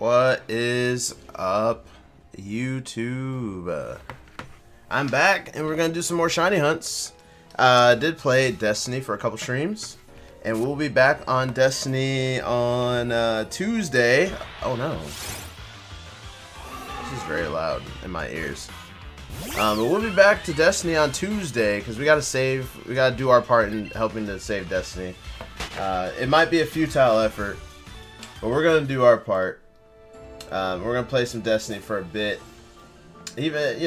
What is up, YouTube? I'm back, and we're gonna do some more shiny hunts. Did play Destiny for a couple streams, and we'll be back on Destiny on Tuesday. Oh no, this is very loud in my ears. But we'll be back to Destiny on Tuesday because we gotta save. We gotta do our part in helping to save Destiny. It might be a futile effort, but we're gonna do our part. We're gonna play some Destiny for a bit. Even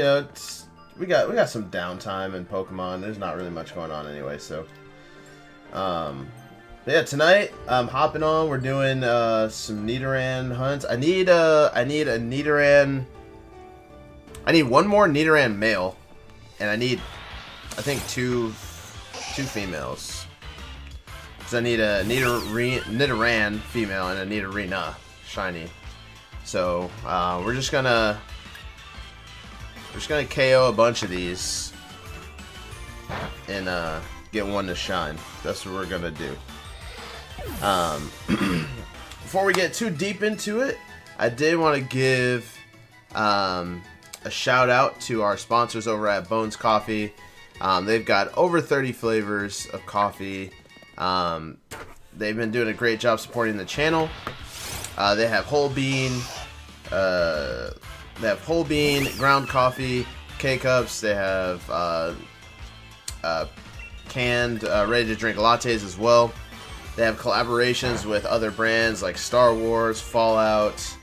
we got some downtime in Pokemon. There's not really much going on anyway, so yeah. Tonight I'm hopping on. We're doing some Nidoran hunts. I need a Nidoran. I need one more Nidoran male, and I think two females. So I need a Nidoran female and a Nidorina shiny. So we're just gonna KO a bunch of these and get one to shine. That's what we're gonna do. Before we get too deep into it, I did want to give a shout out to our sponsors over at Bones Coffee. They've got over 30 flavors of coffee. They've been doing a great job supporting the channel. They have whole bean, ground coffee, K-cups. They have canned, ready-to-drink lattes as well. They have collaborations with other brands like Star Wars, Fallout,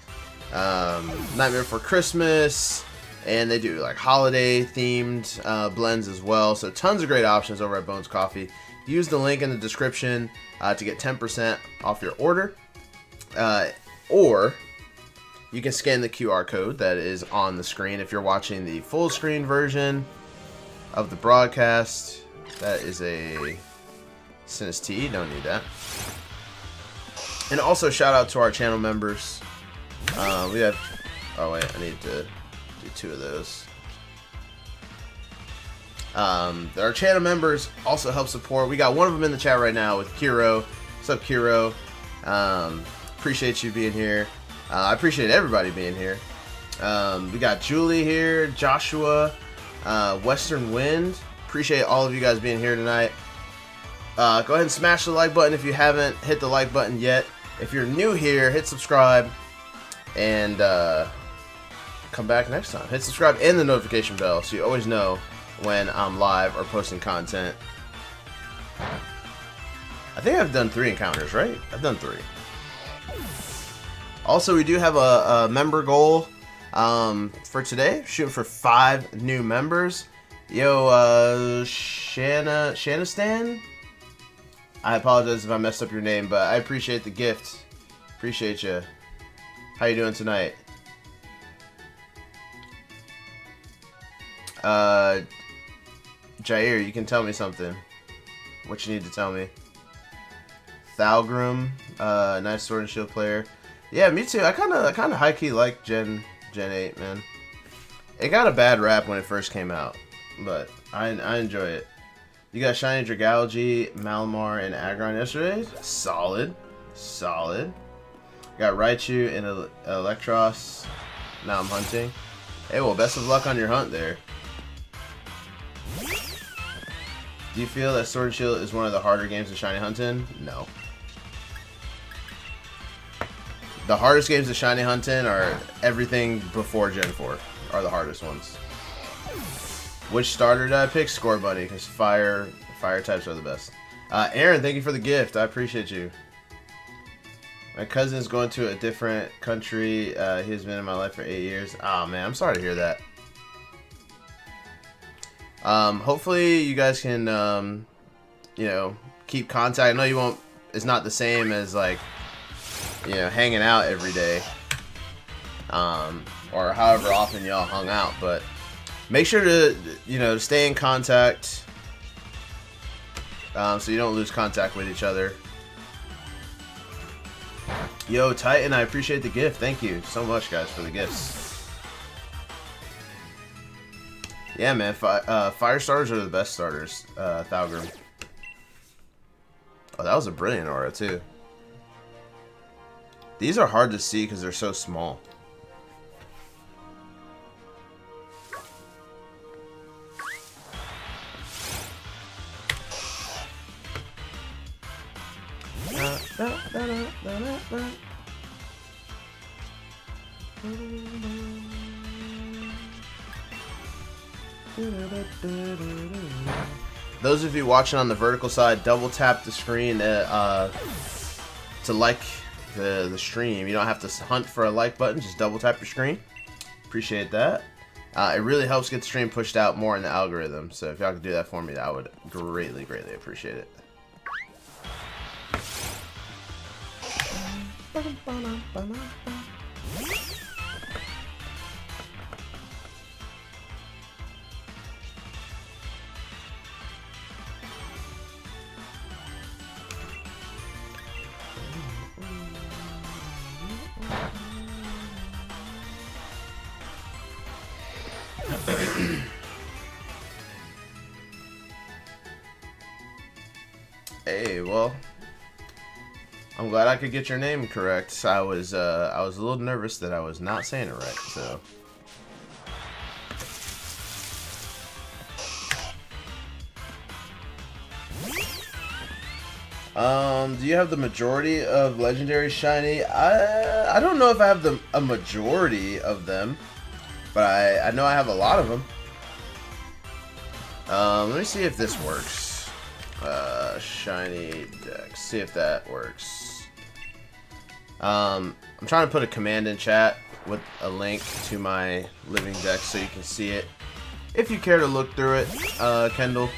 Nightmare Before Christmas, and they do like holiday-themed blends as well. So tons of great options over at Bones Coffee. Use the link in the description to get 10% off your order. Or you can scan the QR code that is on the screen if you're watching the full screen version of the broadcast. That is a Sinus T, don't need that. And also shout out to our channel members. We have, oh wait, I need to do 2 of those. Our channel members also help support. We got one of them in the chat right now with Kiro. What's up, Kiro? Appreciate you being here. I appreciate everybody being here. We got Julie here, Joshua, Western Wind. Appreciate all of you guys being here tonight. Go ahead and smash the like button if you haven't hit the like button yet. If you're new here, hit subscribe and come back next time. Hit subscribe and the notification bell so you always know when I'm live or posting content. I think I've done 3 encounters, right? I've done 3. Also, we do have a member goal for today. Shooting for 5 new members. Yo, Shanastan? I apologize if I messed up your name, but I appreciate the gift. Appreciate you. How you doing tonight? Jair, you can tell me something. What you need to tell me. Thalgrim, nice Sword and Shield player. Yeah, me too. I kind of high key like Gen 8, man. It got a bad rap when it first came out, but I enjoy it. You got Shiny Dragalge, Malamar, and Aggron yesterday. Solid. Got Raichu and Electros. Now I'm hunting. Hey, well, best of luck on your hunt there. Do you feel that Sword and Shield is one of the harder games to shiny hunt in? No. The hardest games to shiny hunt in are everything before Gen 4 are the hardest ones. Which starter did I pick? Score Bunny, because fire types are the best. Aaron, thank you for the gift. I appreciate you. My cousin is going to a different country. He has been in my life for 8 years. Oh man, I'm sorry to hear that. Hopefully you guys can, keep contact. I know you won't. It's not the same as like, hanging out every day, or however often y'all hung out. But make sure to, stay in contact, so you don't lose contact with each other. Yo, Titan, I appreciate the gift. Thank you so much, guys, for the gifts. Yeah, man, fire starters are the best starters. Thalgrim. Oh, that was a brilliant aura, too. These are hard to see because they're so small. Those of you watching on the vertical side, double tap the screen to like the stream. You don't have to hunt for a like button, just double tap your screen. Appreciate that. It really helps get the stream pushed out more in the algorithm, so if y'all could do that for me, I would greatly appreciate it. Hey, well, I'm glad I could get your name correct. I was a little nervous that I was not saying it right, so. Do you have the majority of legendary shiny? I don't know if I have a majority of them, but I know I have a lot of them. Let me see if this works. Shiny dex. See if that works. I'm trying to put a command in chat with a link to my living dex so you can see it. If you care to look through it, Kendall.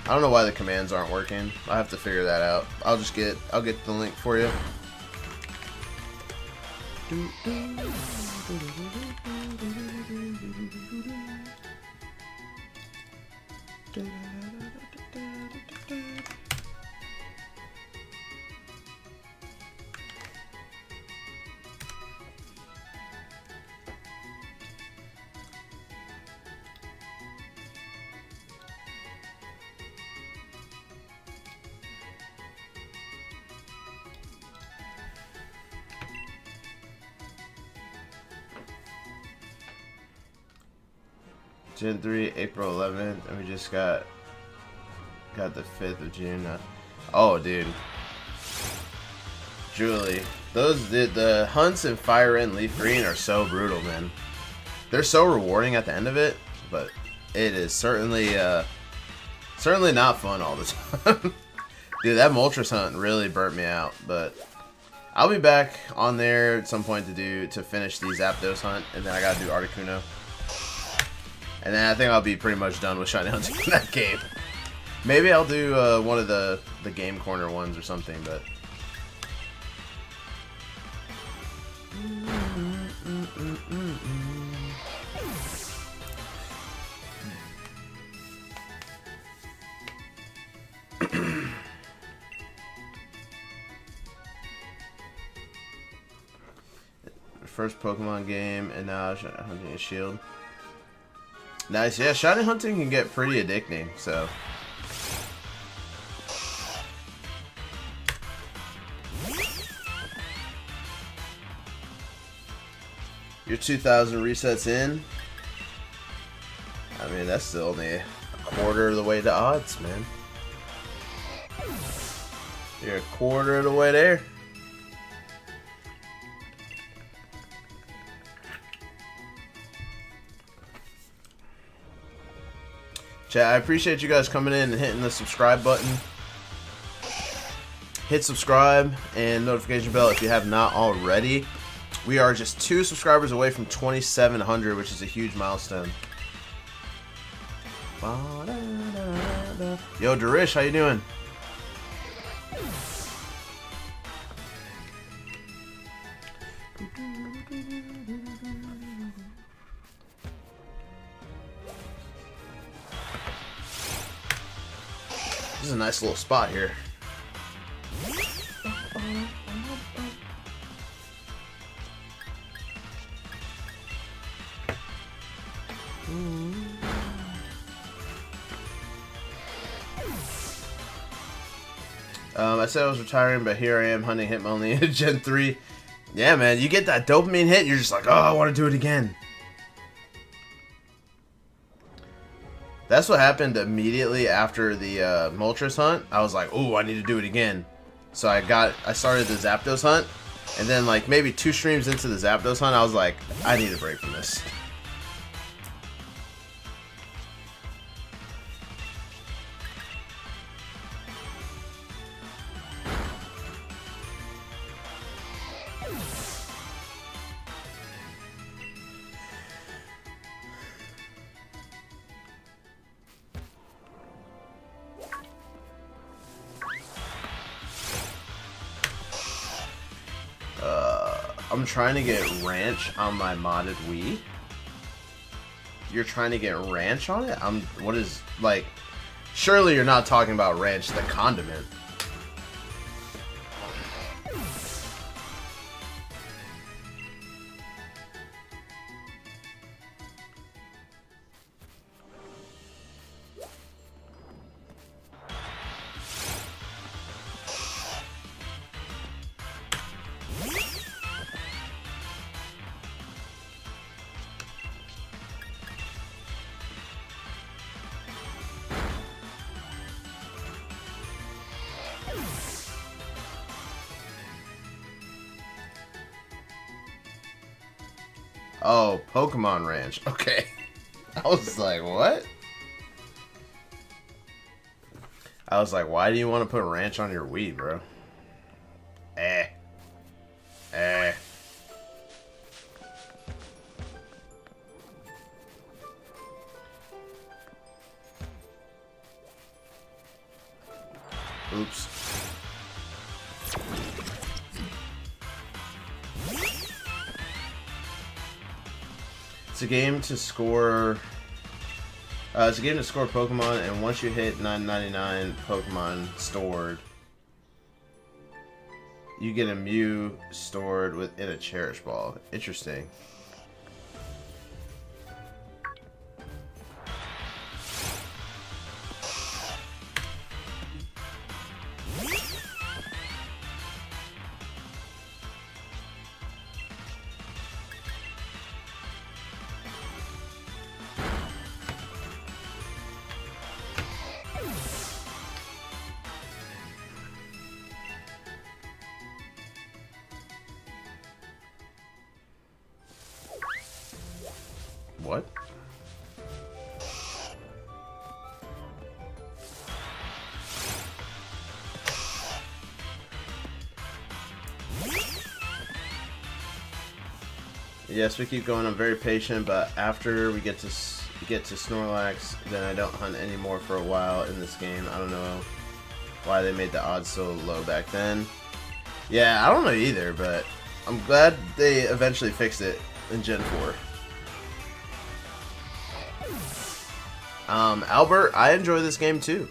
I don't know why the commands aren't working. I have to figure that out. I'll get the link for you. Gen 3, April 11th, and we just got the 5th of June. Oh, dude. Julie, the hunts in Fire Red and Leaf Green are so brutal, man. They're so rewarding at the end of it, but it is certainly not fun all the time. Dude, that Moltres hunt really burnt me out, but I'll be back on there at some point to finish the Zapdos hunt, and then I gotta do Articuno. And then I think I'll be pretty much done with shiny hunting in that game. Maybe I'll do one of the game corner ones or something, but. First Pokemon game, and now hunting a shield. Nice, yeah, shiny hunting can get pretty addicting, so. Your 2,000 resets in. I mean, that's still only a quarter of the way to odds, man. You're a quarter of the way there. Chat, I appreciate you guys coming in and hitting the subscribe button. Hit subscribe and notification bell if you have not already. We are just 2 subscribers away from 2,700, which is a huge milestone. Yo, Darish, how you doing? This is a nice little spot here. I said I was retiring, but here I am hunting Hitmonlee in Gen 3. Yeah, man, you get that dopamine hit, you're just like, oh, I want to do it again. That's what happened immediately after the Moltres hunt. I was like, oh, I need to do it again. So I started the Zapdos hunt, and then like maybe 2 streams into the Zapdos hunt, I was like, I need a break from this. I'm trying to get Ranch on my modded Wii. You're trying to get Ranch on it? What is, like, surely you're not talking about Ranch, the condiment. Oh, Pokemon Ranch. Okay. I was like, what? I was like, why do you want to put Ranch on your Wii, bro? Eh. Oops. It's a game to score. It's a game to score Pokemon, and once you hit 999 Pokemon stored, you get a Mew stored within a Cherish Ball. Interesting. What? Yes, we keep going. I'm very patient, but after we get to Snorlax, then I don't hunt anymore for a while in this game. I don't know why they made the odds so low back then. Yeah, I don't know either, but I'm glad they eventually fixed it in Gen 4. Albert, I enjoy this game too.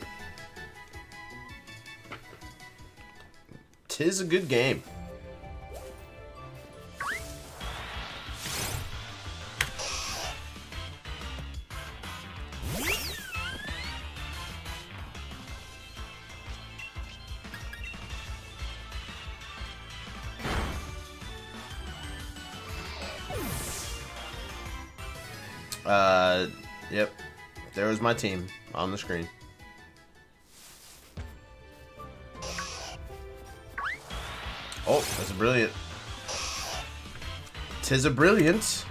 'Tis a good game. Yep. There was my team on the screen. Oh, that's a brilliant. 'Tis a brilliant.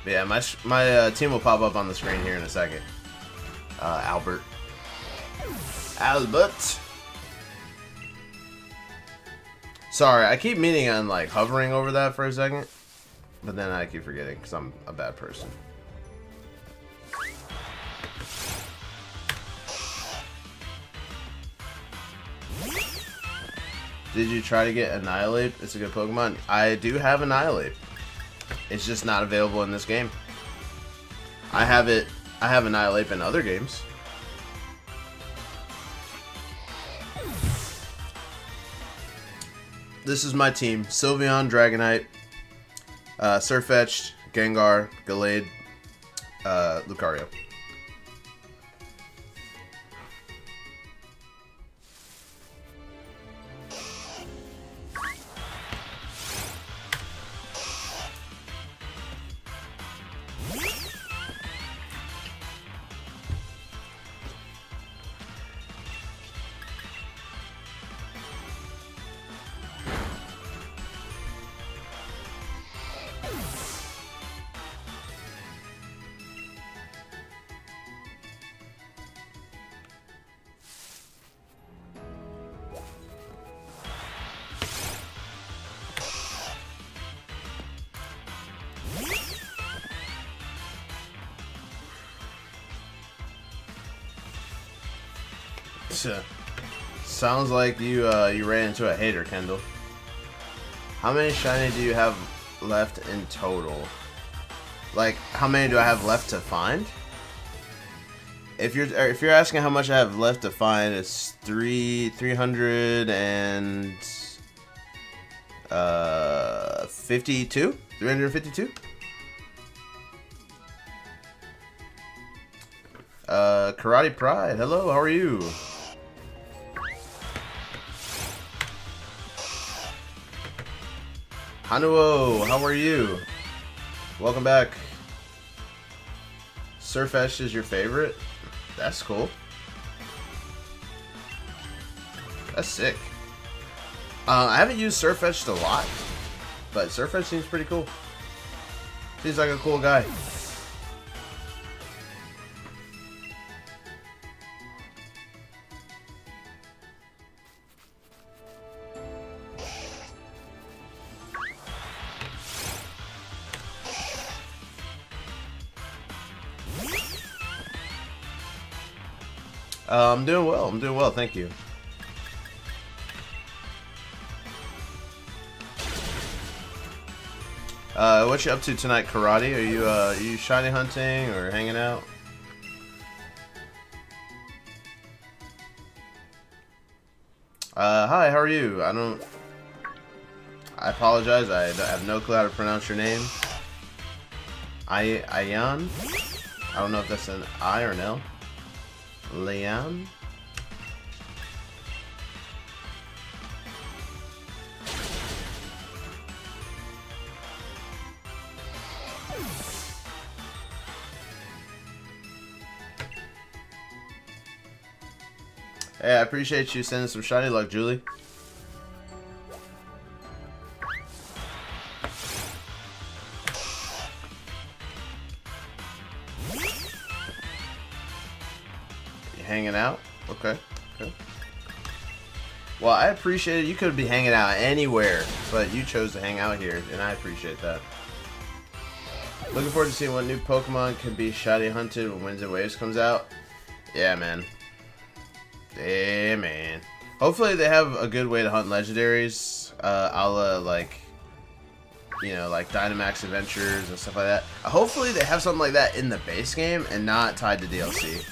But yeah, my team will pop up on the screen here in a second. Albert. Sorry, I keep meaning on like hovering over that for a second, but then I keep forgetting because I'm a bad person. Did you try to get Annihilate? It's a good Pokemon. I do have Annihilate. It's just not available in this game. I have Annihilate in other games. This is my team. Sylveon, Dragonite, Sirfetch'd, Gengar, Gallade, Lucario. Sounds like you ran into a hater, Kendall. How many shiny do you have left in total? Like, how many do I have left to find? If you're asking how much I have left to find, it's 352. 352. Karate Pride. Hello, how are you? Hanuo, how are you? Welcome back. Surfetch is your favorite? That's cool. That's sick. I haven't used Surfetched a lot, but Surfetch seems pretty cool. Seems like a cool guy. I'm doing well. I'm doing well. Thank you. What you up to tonight, Karate? Are you shiny hunting or hanging out? Hi. How are you? I apologize. I have no clue how to pronounce your name. Ayan. I don't know if that's an I or an L. Liam? Hey, I appreciate you sending some shiny luck, Julie. Hanging out? Okay. Okay. Well, I appreciate it. You could be hanging out anywhere, but you chose to hang out here, and I appreciate that. Looking forward to seeing what new Pokemon can be shiny hunted when Winds and Waves comes out. Yeah, man. Yeah, man. Hopefully they have a good way to hunt legendaries, a la, like, you know, like Dynamax Adventures and stuff like that. Hopefully they have something like that in the base game and not tied to DLC.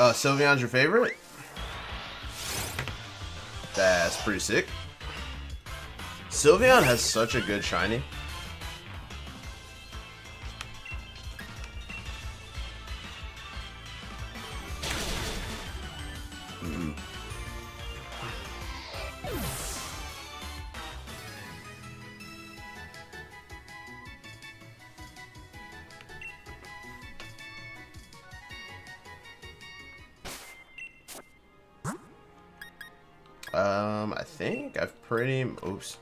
Sylveon's your favorite? That's pretty sick. Sylveon has such a good shiny. I think I've pretty... Oops.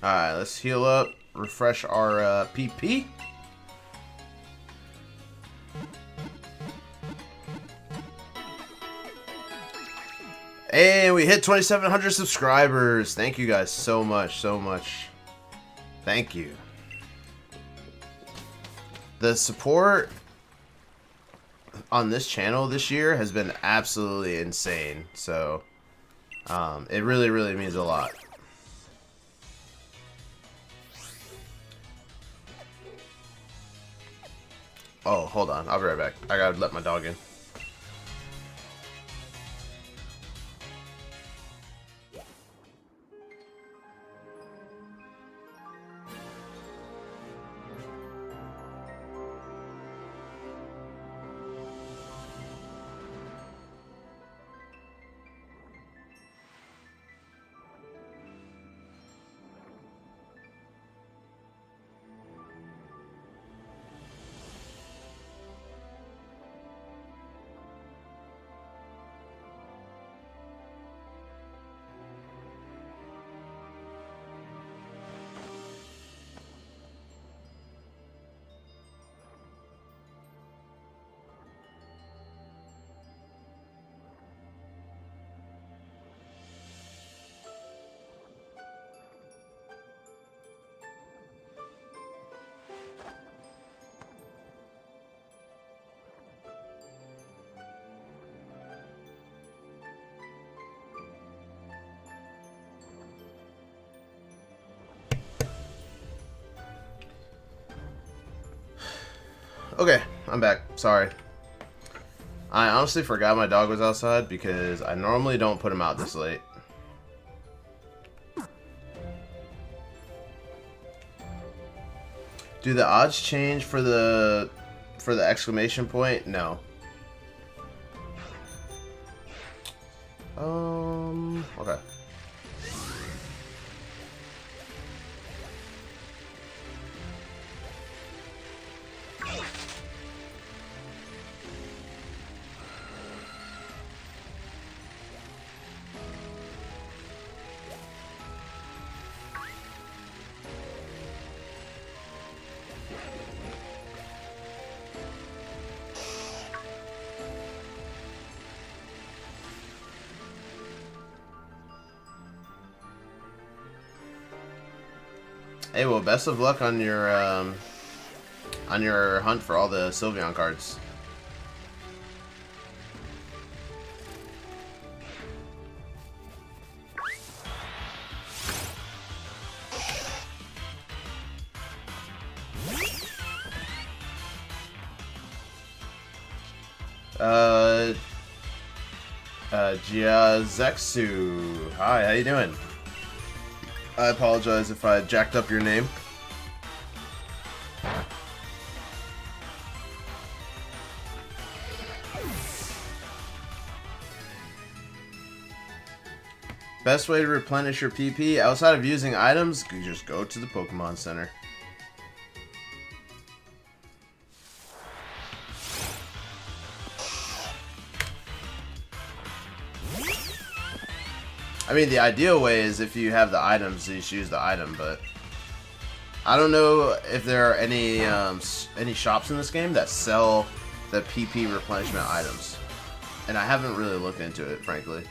Alright, let's heal up, refresh our PP. And we hit 2,700 subscribers. Thank you guys so much, so much. Thank you. The support on this channel this year has been absolutely insane. So, it really, really means a lot. Oh, hold on. I'll be right back. I gotta let my dog in. Okay, I'm back. Sorry. I honestly forgot my dog was outside because I normally don't put him out this late. Do the odds change for the exclamation point? No. Okay. Hey, well, best of luck on your hunt for all the Sylveon cards. Giazexu. Hi, how you doing? I apologize if I jacked up your name. Best way to replenish your PP outside of using items, you just go to the Pokemon Center. I mean, the ideal way is if you have the items, you just use the item, but I don't know if there are any shops in this game that sell the PP replenishment items. And I haven't really looked into it, frankly.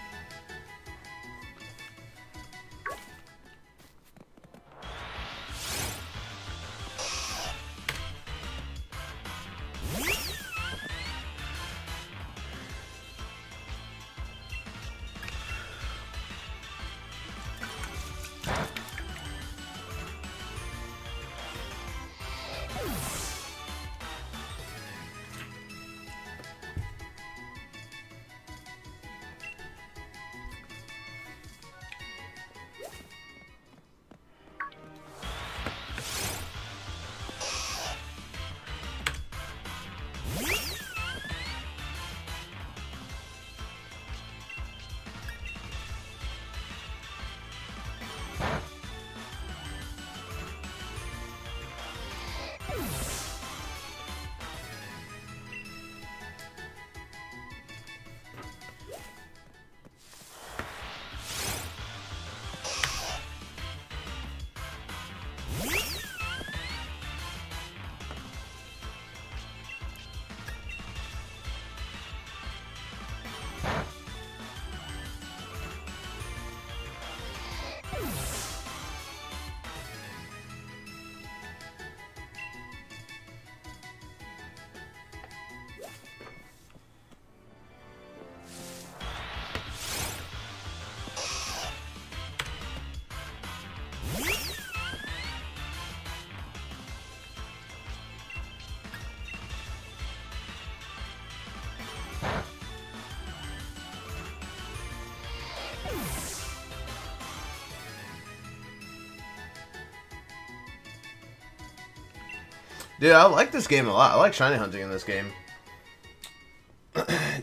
Dude, I like this game a lot. I like shiny hunting in this game.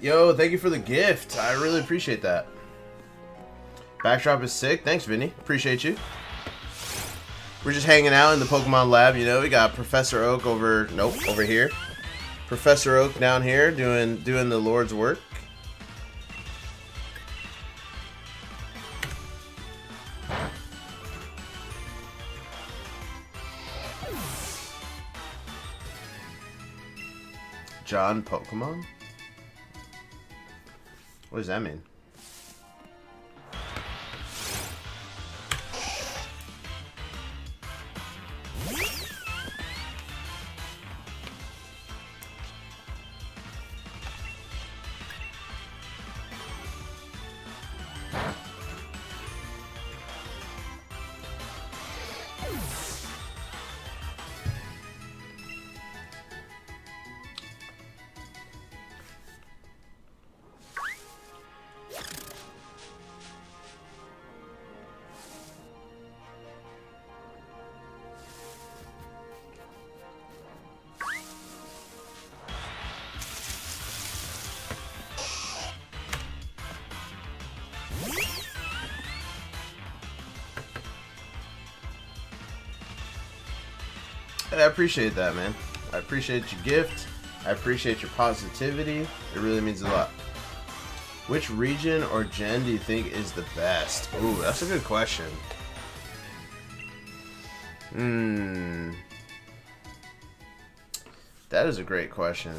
Yo, thank you for the gift. I really appreciate that. Backdrop is sick. Thanks, Vinny. Appreciate you. We're just hanging out in the Pokemon lab, you know. We got Professor Oak over here. Professor Oak down here doing the Lord's work. John Pokemon? What does that mean? I appreciate that, man. I appreciate your gift. I appreciate your positivity. It really means a lot. Which region or gen do you think is the best? Ooh, that's a good question. That is a great question.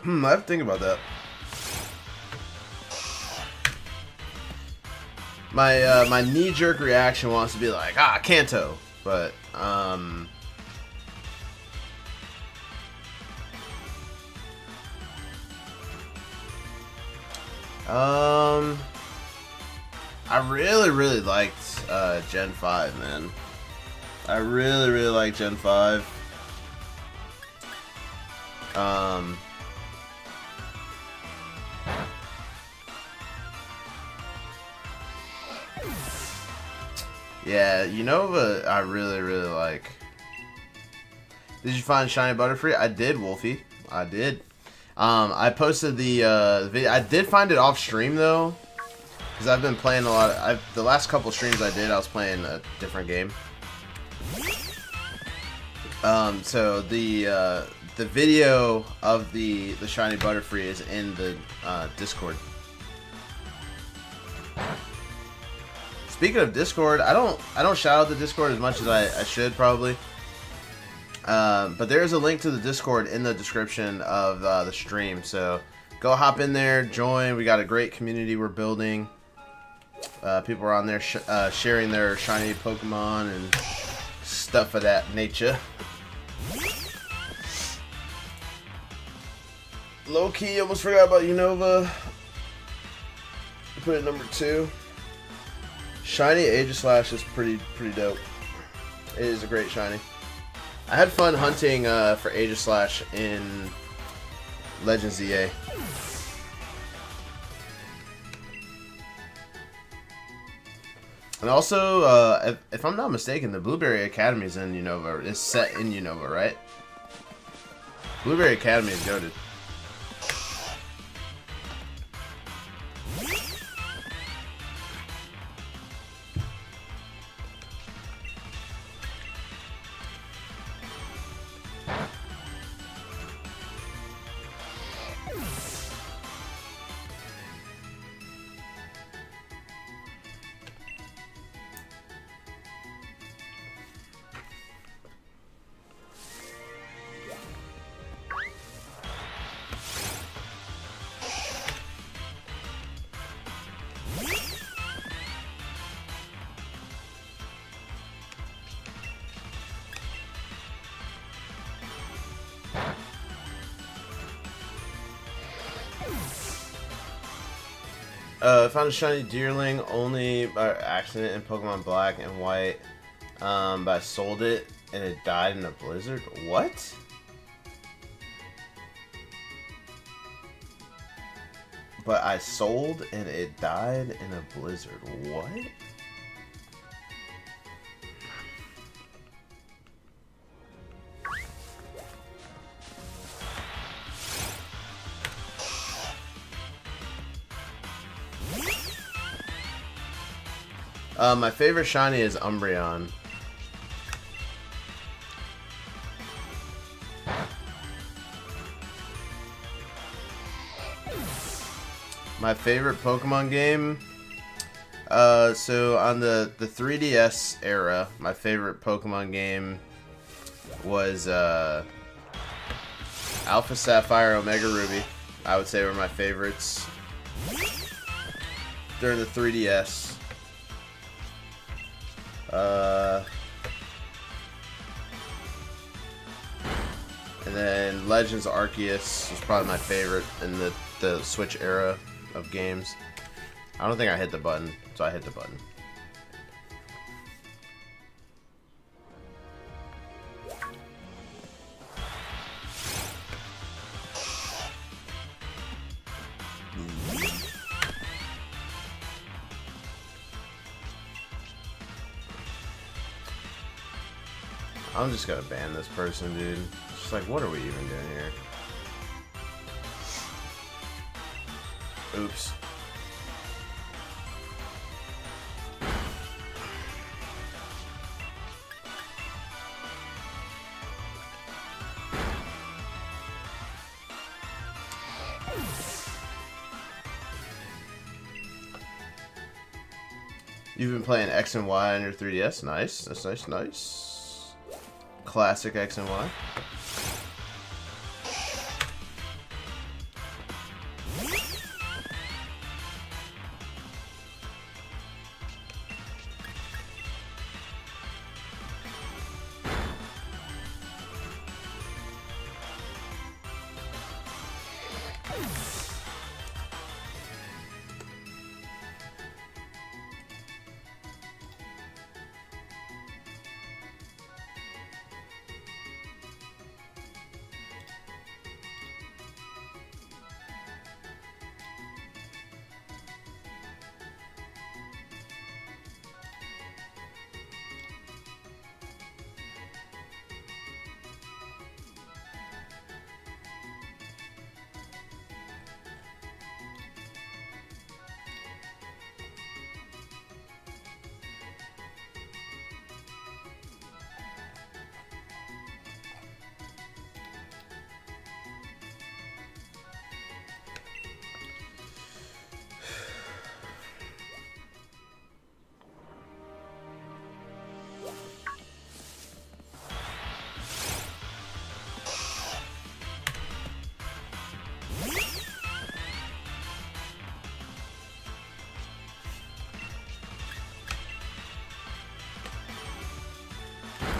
I have to think about that. My knee-jerk reaction wants to be like, Kanto, but I really liked Gen 5, man. I really liked Gen 5. Yeah, Unova, I really like. Did you find Shiny Butterfree? I did, Wolfie. I did. I posted the video. I did find it off stream though. because I've been playing a lot. The last couple streams I did, I was playing a different game. So the video of the shiny Butterfree is in the Discord. Speaking of Discord, I don't shout out the Discord as much as I should probably. But there is a link to the Discord in the description of the stream, so go hop in there, join. We got a great community we're building. People are on there sharing their shiny Pokemon and stuff of that nature. Low key, almost forgot about Unova. Put it number 2. Shiny Aegislash is pretty dope. It is a great shiny. I had fun hunting for Aegislash in Legends EA. And also, if I'm not mistaken, the Blueberry Academy is in Unova. Is set in Unova, right? Blueberry Academy is goated. I found a shiny Deerling only by accident in Pokemon Black and White, but I sold it and it died in a blizzard. What? But I sold and it died in a blizzard. What? My favorite shiny is Umbreon. My favorite Pokemon game? So on the 3DS era, my favorite Pokemon game was Alpha Sapphire, Omega Ruby. I would say were my favorites during the 3DS. And then Legends Arceus was probably my favorite in the Switch era of games. I don't think I hit the button, so I hit the button. I'm just gonna ban this person, dude. It's just like, what are we even doing here? Oops. You've been playing X and Y on your 3DS? Nice. That's nice, nice. Classic X and Y.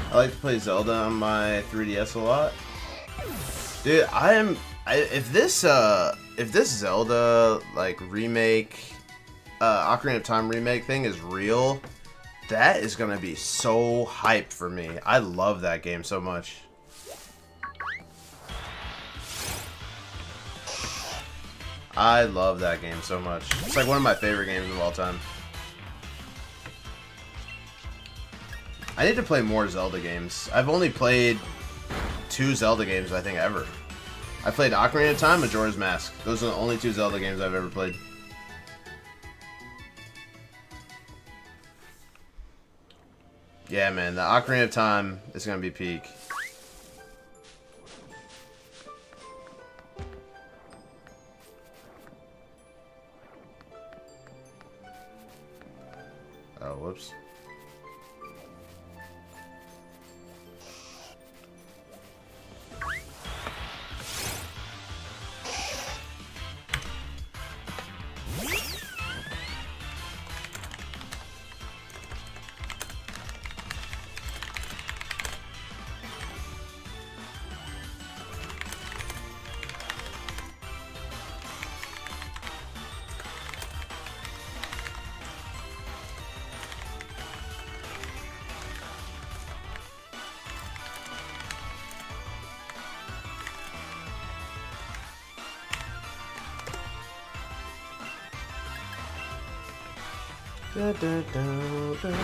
I like to play Zelda on my 3DS a lot. Dude, if this Zelda like remake, Ocarina of Time remake thing is real, that is gonna be so hype for me. I love that game so much. I love that game so much. It's like one of my favorite games of all time. I need to play more Zelda games. I've only played 2 Zelda games, I think, ever. I played Ocarina of Time and Majora's Mask. Those are the only 2 Zelda games I've ever played. Yeah, man, the Ocarina of Time is gonna be peak. Oh, whoops. Da, da, da, da, da.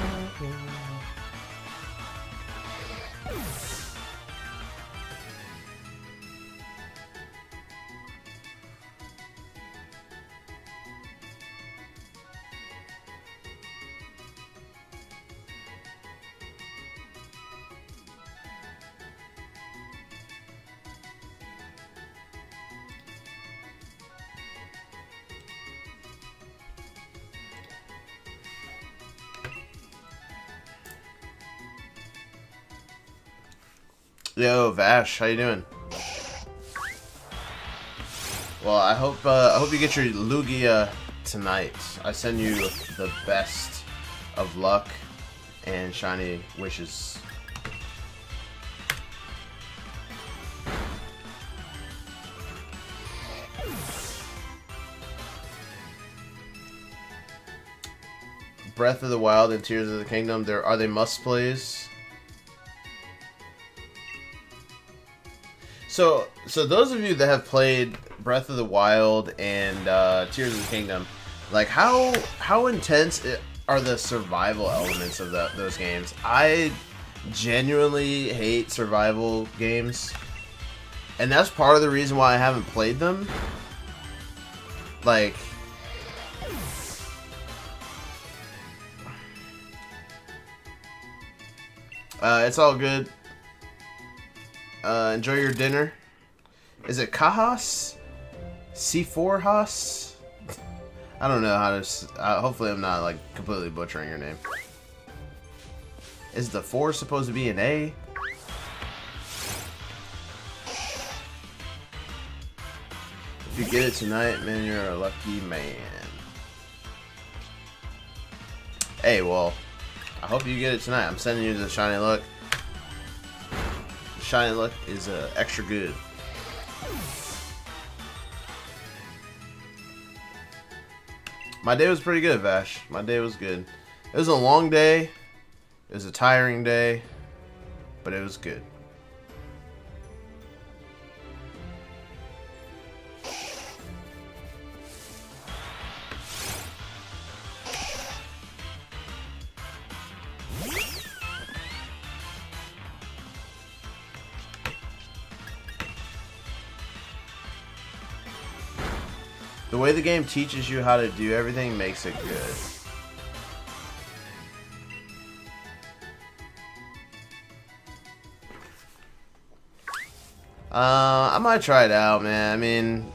Yo, Vash, how you doing? Well, I hope you get your Lugia tonight. I send you the best of luck and shiny wishes. Breath of the Wild and Tears of the Kingdom, are they must plays? So those of you that have played Breath of the Wild and Tears of the Kingdom, like how intense are the survival elements of those games? I genuinely hate survival games, and that's part of the reason why I haven't played them. Like, it's all good. Enjoy your dinner. Is it Kahas? C4 Haas? I don't know how to. Hopefully, I'm not like completely butchering your name. Is the 4 supposed to be an A? If you get it tonight, man, you're a lucky man. Hey, well, I hope you get it tonight. I'm sending you the shiny luck. Shiny luck is extra good. My day was pretty good, Vash. My day was good. It was a long day. It was a tiring day, but it was good. The way the game teaches you how to do everything makes it good. I might try it out, man. I mean,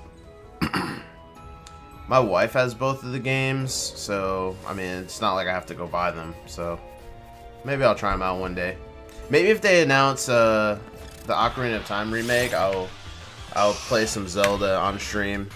my wife has both of the games, so, I mean, it's not like I have to go buy them, so maybe I'll try them out one day. Maybe if they announce the Ocarina of Time remake, I'll play some Zelda on stream.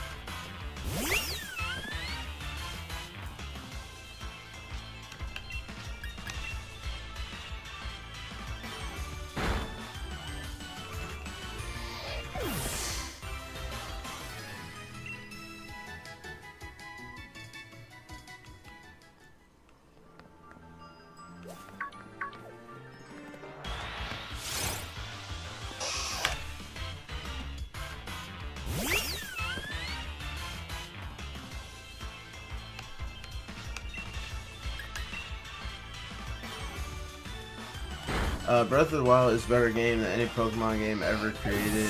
Breath of the Wild is a better game than any Pokemon game ever created.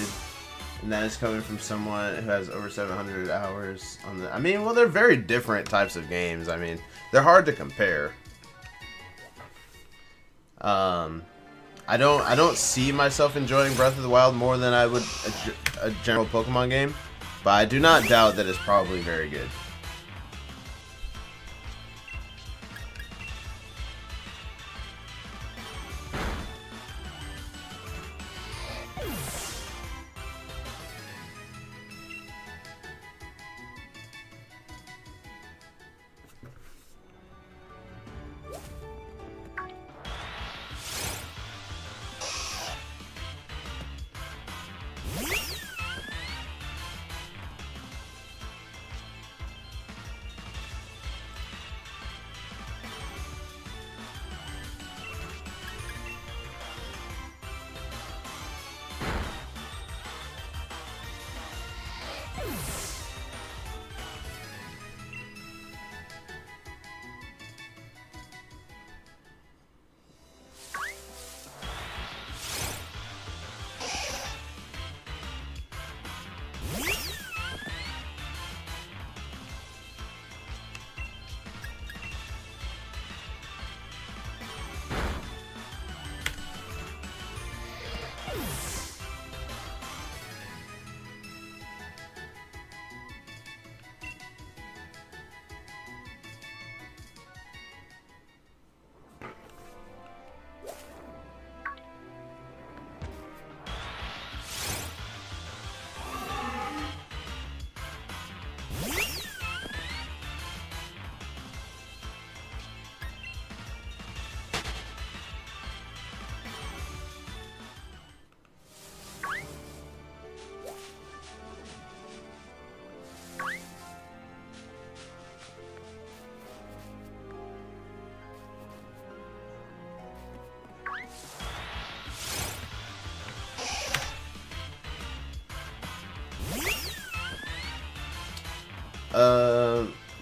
And that is coming from someone who has over 700 hours on the... I mean, well, they're very different types of games. I mean, they're hard to compare. I don't see myself enjoying Breath of the Wild more than I would a general Pokemon game. But I do not doubt that it's probably very good.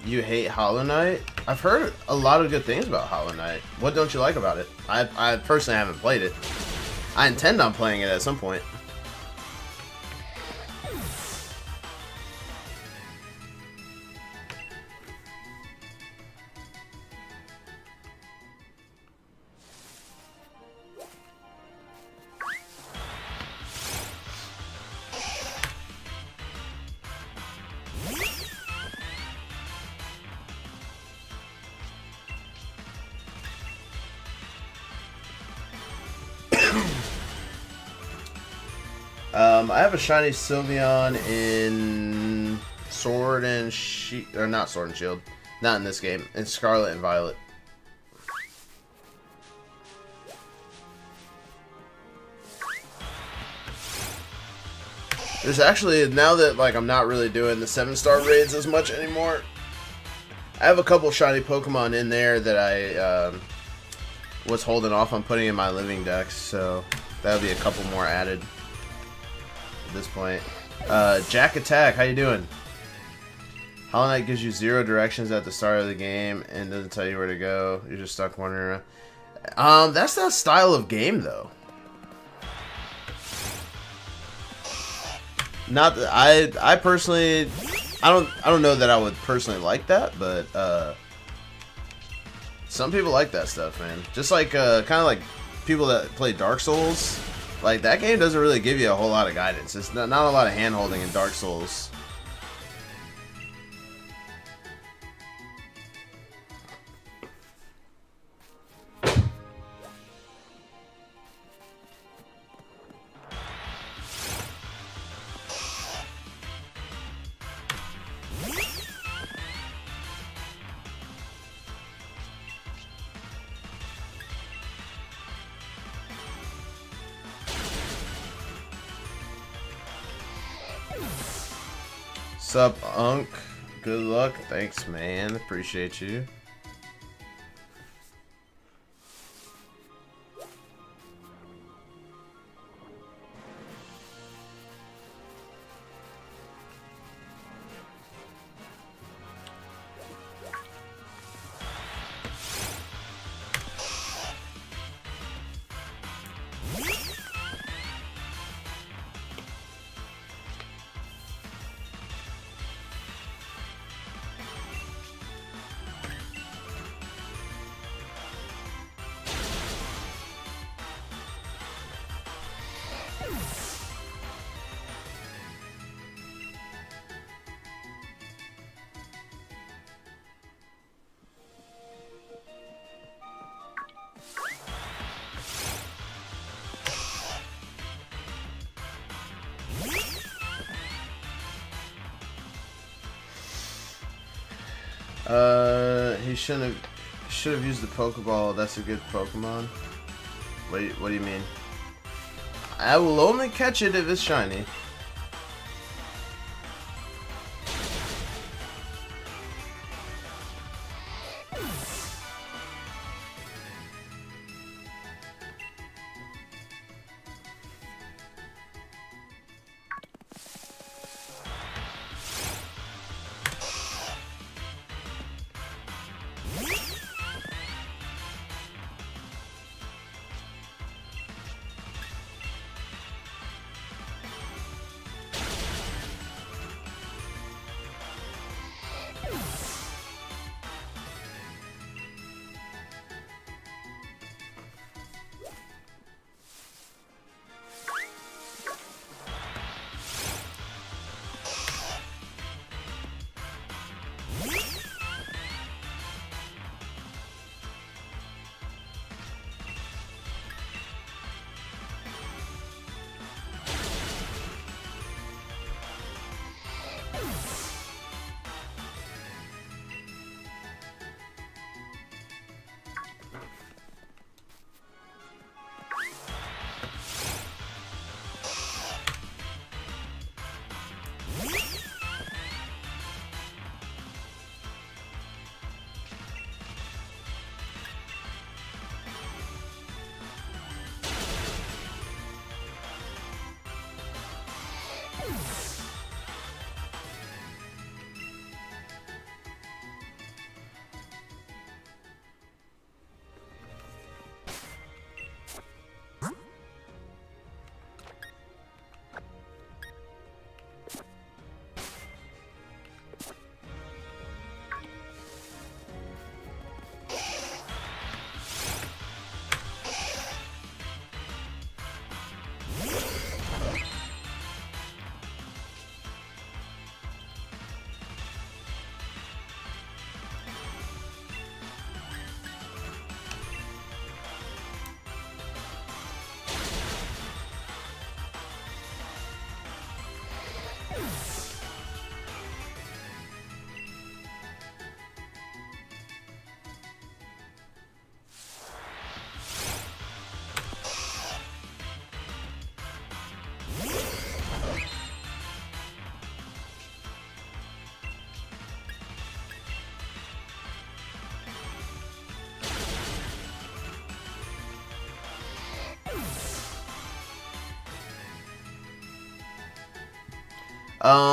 You hate Hollow Knight? I've heard a lot of good things about Hollow Knight. What don't you like about it? I personally haven't played it. I intend on playing it at some point. I have a shiny Sylveon in Sword and Shield, or not Sword and Shield, not in this game, in Scarlet and Violet. There's actually, now that like I'm not really doing the 7-star raids as much anymore, I have a couple shiny Pokemon in there that I was holding off on putting in my living deck, so that'll be a couple more added at this point. Jack Attack, how you doing? Hollow Knight gives you 0 directions at the start of the game and doesn't tell you where to go. You're just stuck wandering around. That's that style of game though. Not that I personally, I don't know that I would personally like that, but some people like that stuff, man. Just like kind of like people that play Dark Souls. Like, that game doesn't really give you a whole lot of guidance. It's not a lot of hand-holding in Dark Souls. Sup, Unk? Good luck. Thanks, man. Appreciate you. He should have used the Pokeball. That's a good Pokemon. What do you mean? I will only catch it if it's shiny.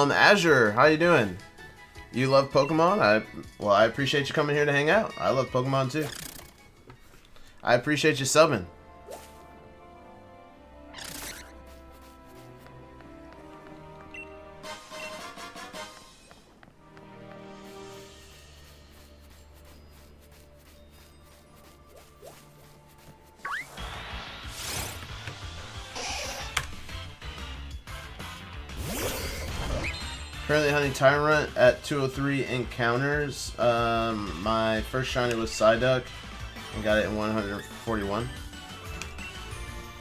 Azure, how you doing? You love Pokemon? I appreciate you coming here to hang out. I love Pokemon too. I appreciate you subbing. Currently hunting Tyrant at 203 encounters. My first shiny was Psyduck and got it in 141.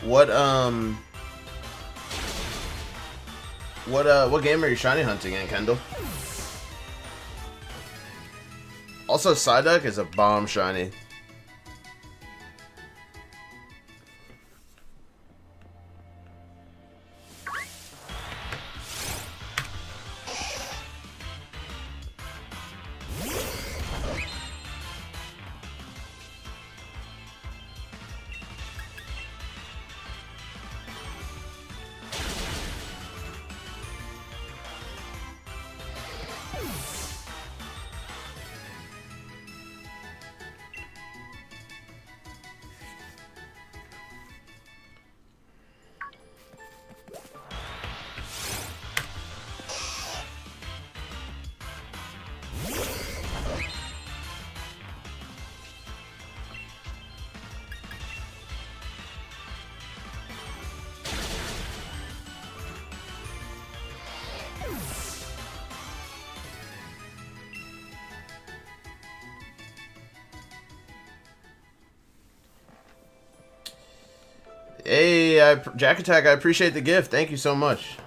What game are you shiny hunting in, Kendall? Also, Psyduck is a bomb shiny. Hey, Jack Attack, I appreciate the gift. Thank you so much.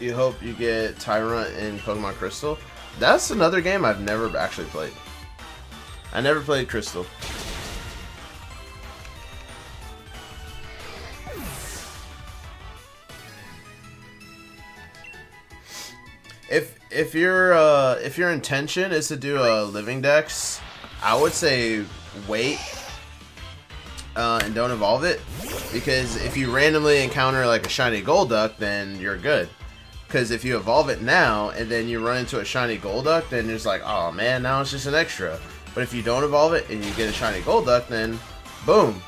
You hope you get Tyrant in Pokemon Crystal. That's another game I've never actually played. I never played Crystal. If your intention is to do a living dex, I would say wait and don't evolve it, because if you randomly encounter like a shiny Golduck, then you're good. Because if you evolve it now and then you run into a shiny Golduck, then it's like, oh man, now it's just an extra. But if you don't evolve it and you get a shiny Golduck, then boom,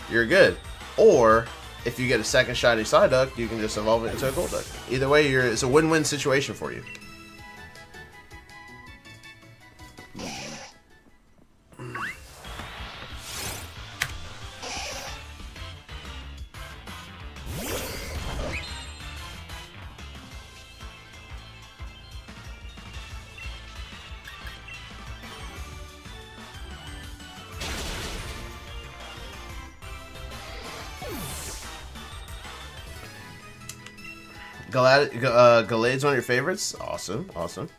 you're good. Or if you get a second shiny Psyduck, you can just evolve it into a Golduck. Either way, it's a win-win situation for you. Gallade's one of your favorites? Awesome, awesome.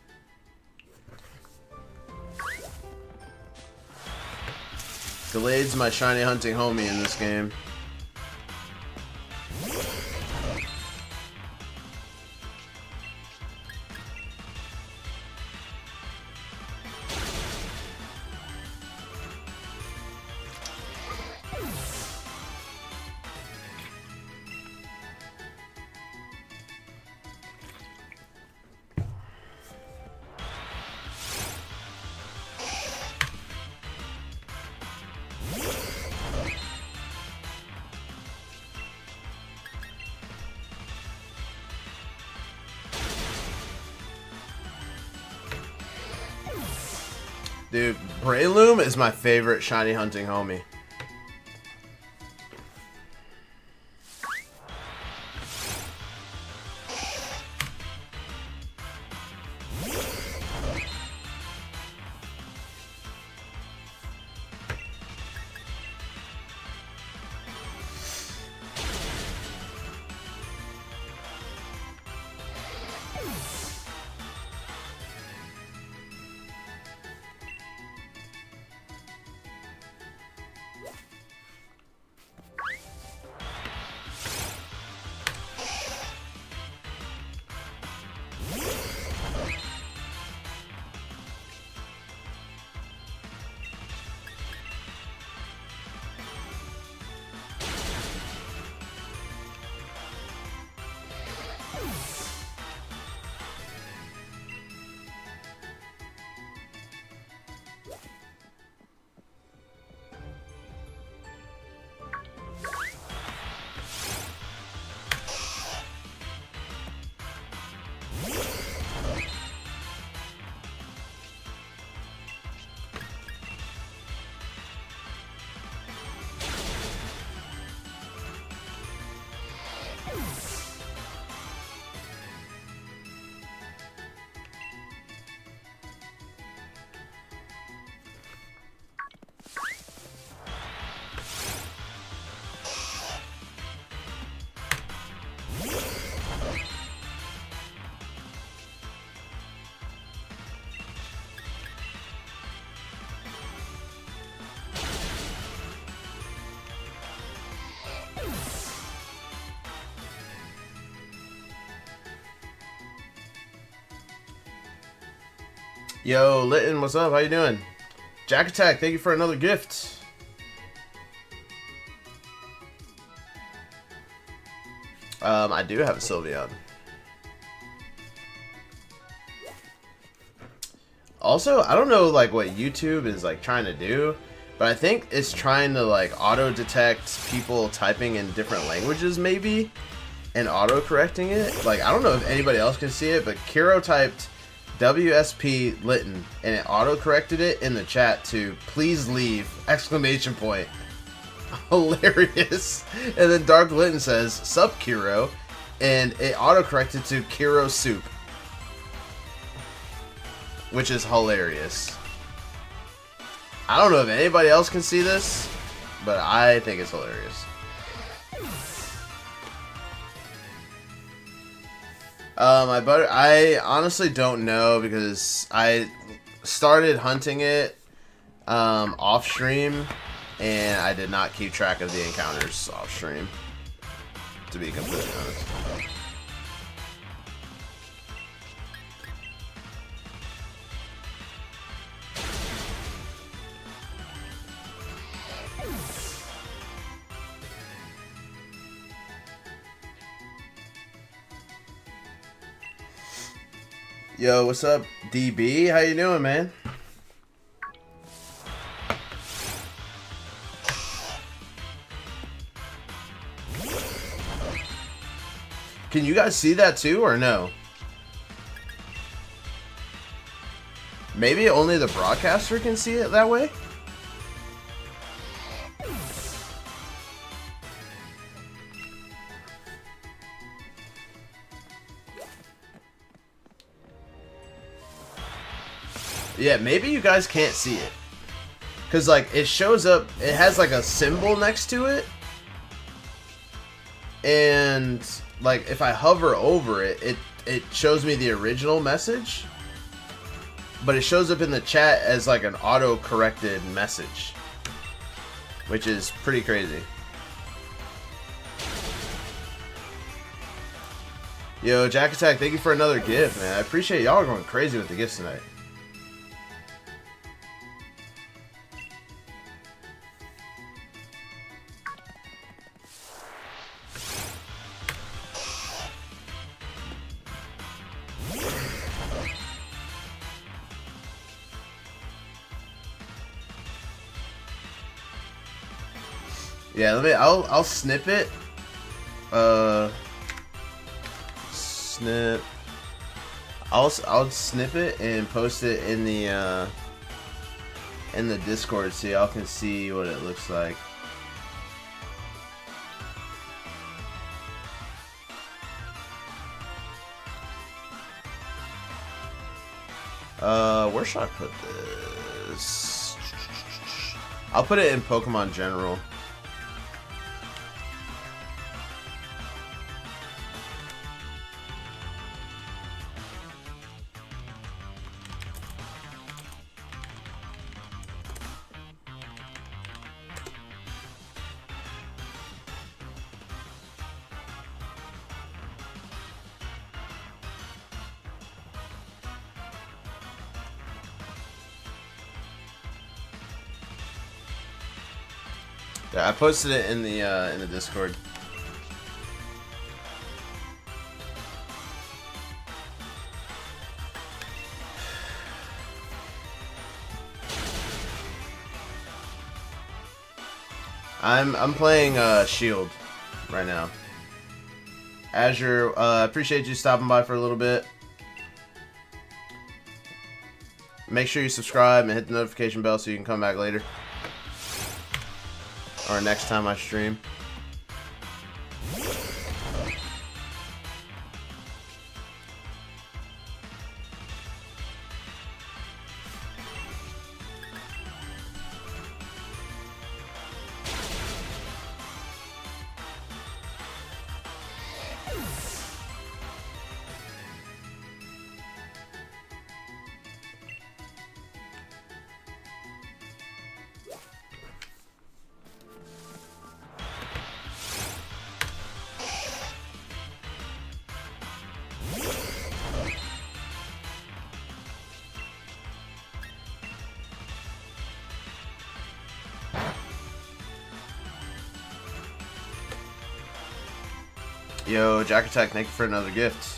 Gallade's my shiny hunting homie in this game. Dude, Breloom is my favorite shiny hunting homie. Yo, Litton, what's up? How you doing? Jack Attack, thank you for another gift. I do have a Sylveon. Also, I don't know like what YouTube is like trying to do, but I think it's trying to like auto detect people typing in different languages maybe and auto correcting it. Like I don't know if anybody else can see it, but Kiro typed WSP Litton and it auto corrected it in the chat to please leave exclamation point. Hilarious. And then Dark Litton says sup Kiro and it auto corrected to Kiro soup, which is hilarious. I don't know if anybody else can see this, but I think it's hilarious. I honestly don't know because I started hunting it off stream, and I did not keep track of the encounters off stream, to be completely honest. Yo, what's up, DB? How you doing, man? Can you guys see that too, or no? Maybe only the broadcaster can see it that way? Yeah, maybe you guys can't see it. Because, like, it shows up, it has, like, a symbol next to it. And, like, if I hover over it, it shows me the original message. But it shows up in the chat as, like, an auto-corrected message. Which is pretty crazy. Yo, Jack Attack, thank you for another gift, man. I appreciate y'all going crazy with the gifts tonight. Yeah, I'll snip it. Snip. I'll snip it and post it in the Discord so y'all can see what it looks like. Where should I put this? I'll put it in Pokemon General. Yeah, I posted it in the Discord. I'm playing Shield right now. Azure, appreciate you stopping by for a little bit. Make sure you subscribe and hit the notification bell so you can come back later. Or next time I stream. Yo, Jack Attack, thank you for another gift.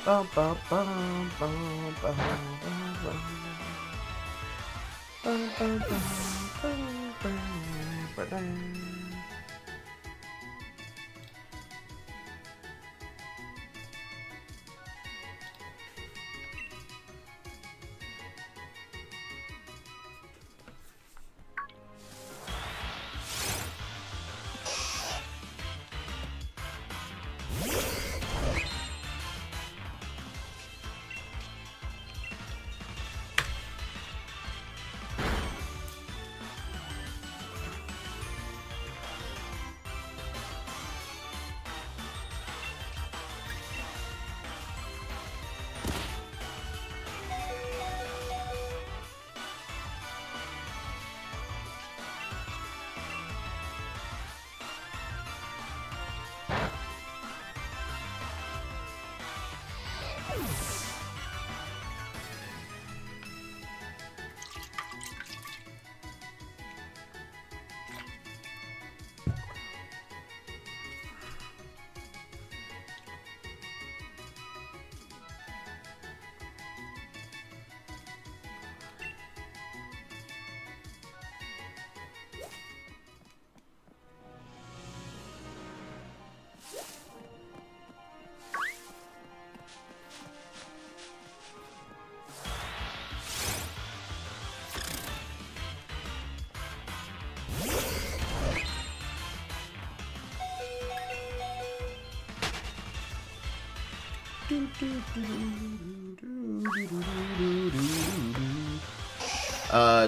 Bum, bum, bum, bum, bum, bum, bum, bum, bum, bum.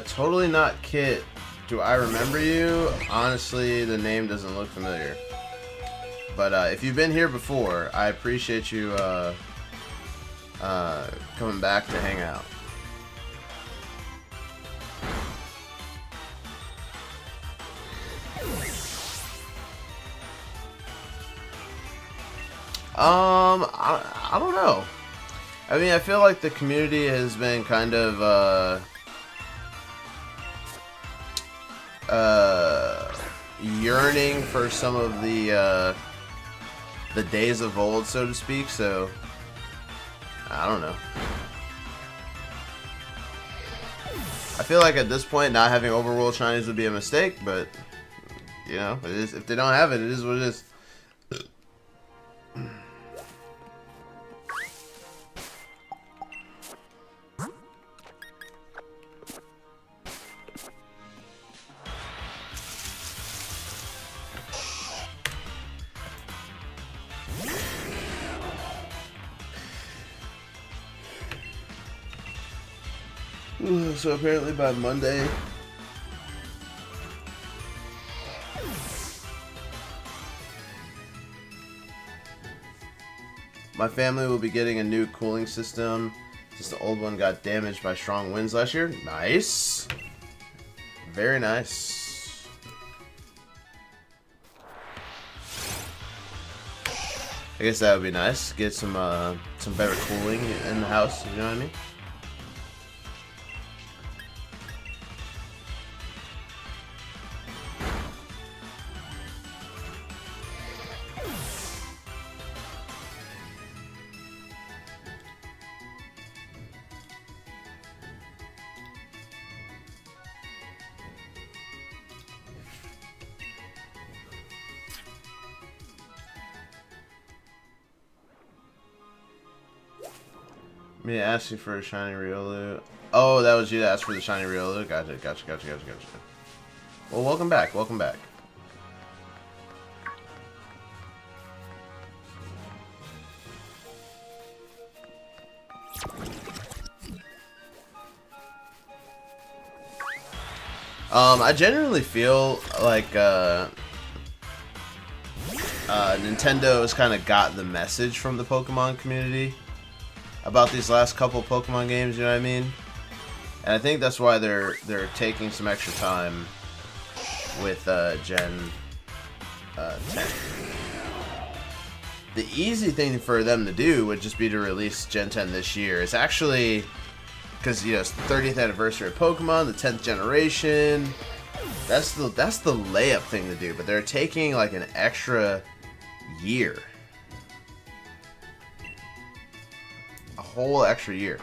Totally not Kit. Do I remember you? Honestly, the name doesn't look familiar. But if you've been here before, I appreciate you coming back to hang out. I don't know. I mean, I feel like the community has been kind of yearning for some of the days of old, so to speak. So I don't know. I feel like at this point, not having overworld Chinese would be a mistake, but you know, it is. If they don't have it, it is what it is. So apparently by Monday, my family will be getting a new cooling system since the old one got damaged by strong winds last year. Nice. Very nice. I guess that would be nice. Get some better cooling in the house, you know what I mean? Me asking for a shiny Riolu. Oh, that was you that asked for the shiny Riolu. Gotcha. Well, welcome back. I genuinely feel like Nintendo has kind of got the message from the Pokemon community about these last couple Pokemon games, you know what I mean? And I think that's why they're taking some extra time with Gen 10. The easy thing for them to do would just be to release Gen 10 this year. It's actually, because you know, it's the 30th anniversary of Pokemon, the 10th generation. That's the layup thing to do, but they're taking like an extra year. whole extra year.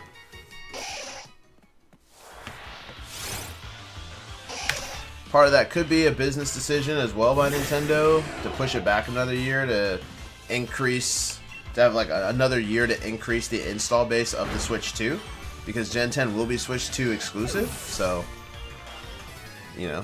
Part of that could be a business decision as well by Nintendo to push it back another year to increase, to have like another year to increase the install base of the Switch 2, because Gen 10 will be Switch 2 exclusive, so, you know.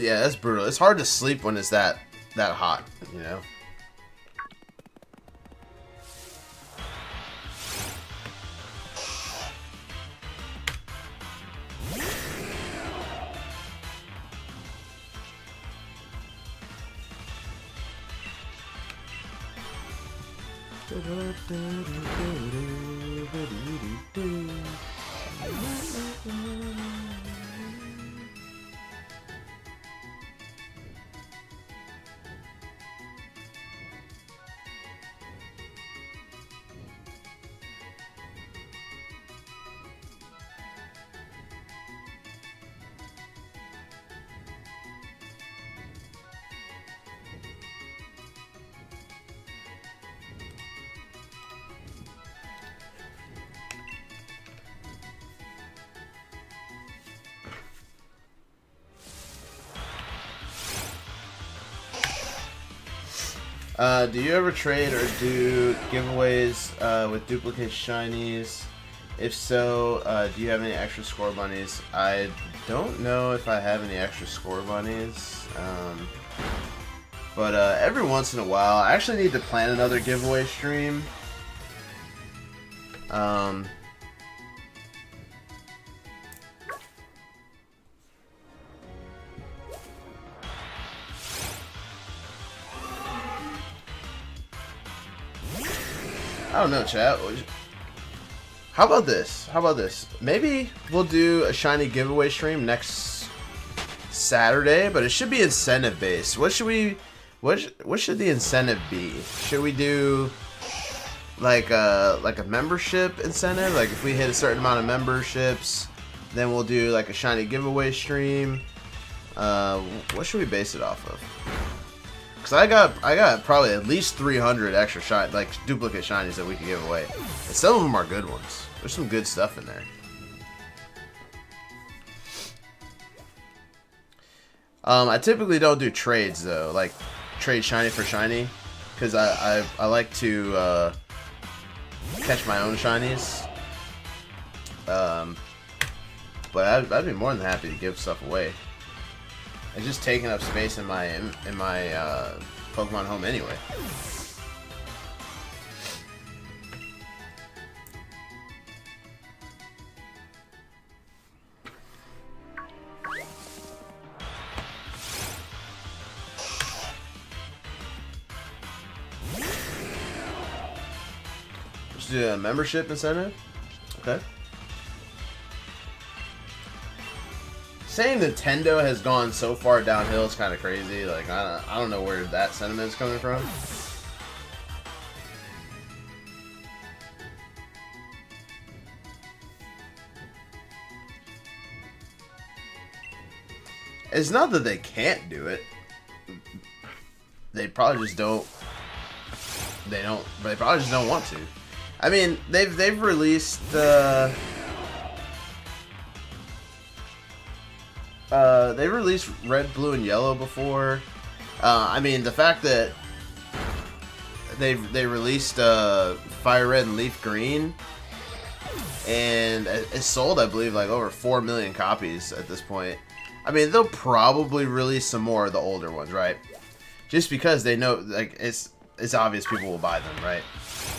Yeah, that's brutal. It's hard to sleep when it's that hot, you know? Do you ever trade or do giveaways with duplicate shinies? If so, do you have any extra score bunnies? I don't know if I have any extra score bunnies, but every once in a while, I actually need to plan another giveaway stream. I don't know, chat. How about this? How about this? Maybe we'll do a shiny giveaway stream next Saturday, but it should be incentive based. What should we? What should the incentive be? Should we do like a membership incentive? Like if we hit a certain amount of memberships, then we'll do like a shiny giveaway stream. What should we base it off of? Cause I got probably at least 300 extra like duplicate shinies that we can give away, and some of them are good ones. There's some good stuff in there. I typically don't do trades though, like trade shiny for shiny, cause I like to catch my own shinies. But I'd be more than happy to give stuff away. It's just taking up space in my Pokemon home anyway. Just do a membership incentive. Okay. Saying Nintendo has gone so far downhill is kind of crazy. Like I don't know where that sentiment is coming from. It's not that they can't do it. They probably just don't. They probably just don't want to. I mean, they've released. They released Red, Blue, and Yellow before. I mean, the fact that they released Fire Red and Leaf Green, and it's sold, I believe, like over 4 million copies at this point. I mean, they'll probably release some more of the older ones, right? Just because they know, like, it's obvious people will buy them, right?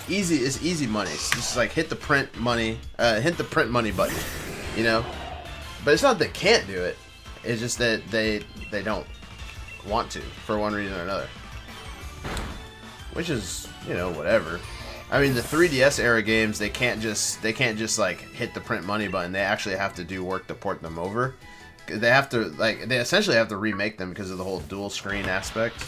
It's easy money. It's just like hit the print money button, you know. But it's not that they can't do it. It's just that they don't want to for one reason or another. which is, you know, whatever. I mean, the 3DS era games, they can't just like hit the print money button. They actually have to do work to port them over. They have to, like, they essentially have to remake them because of the whole dual screen aspect.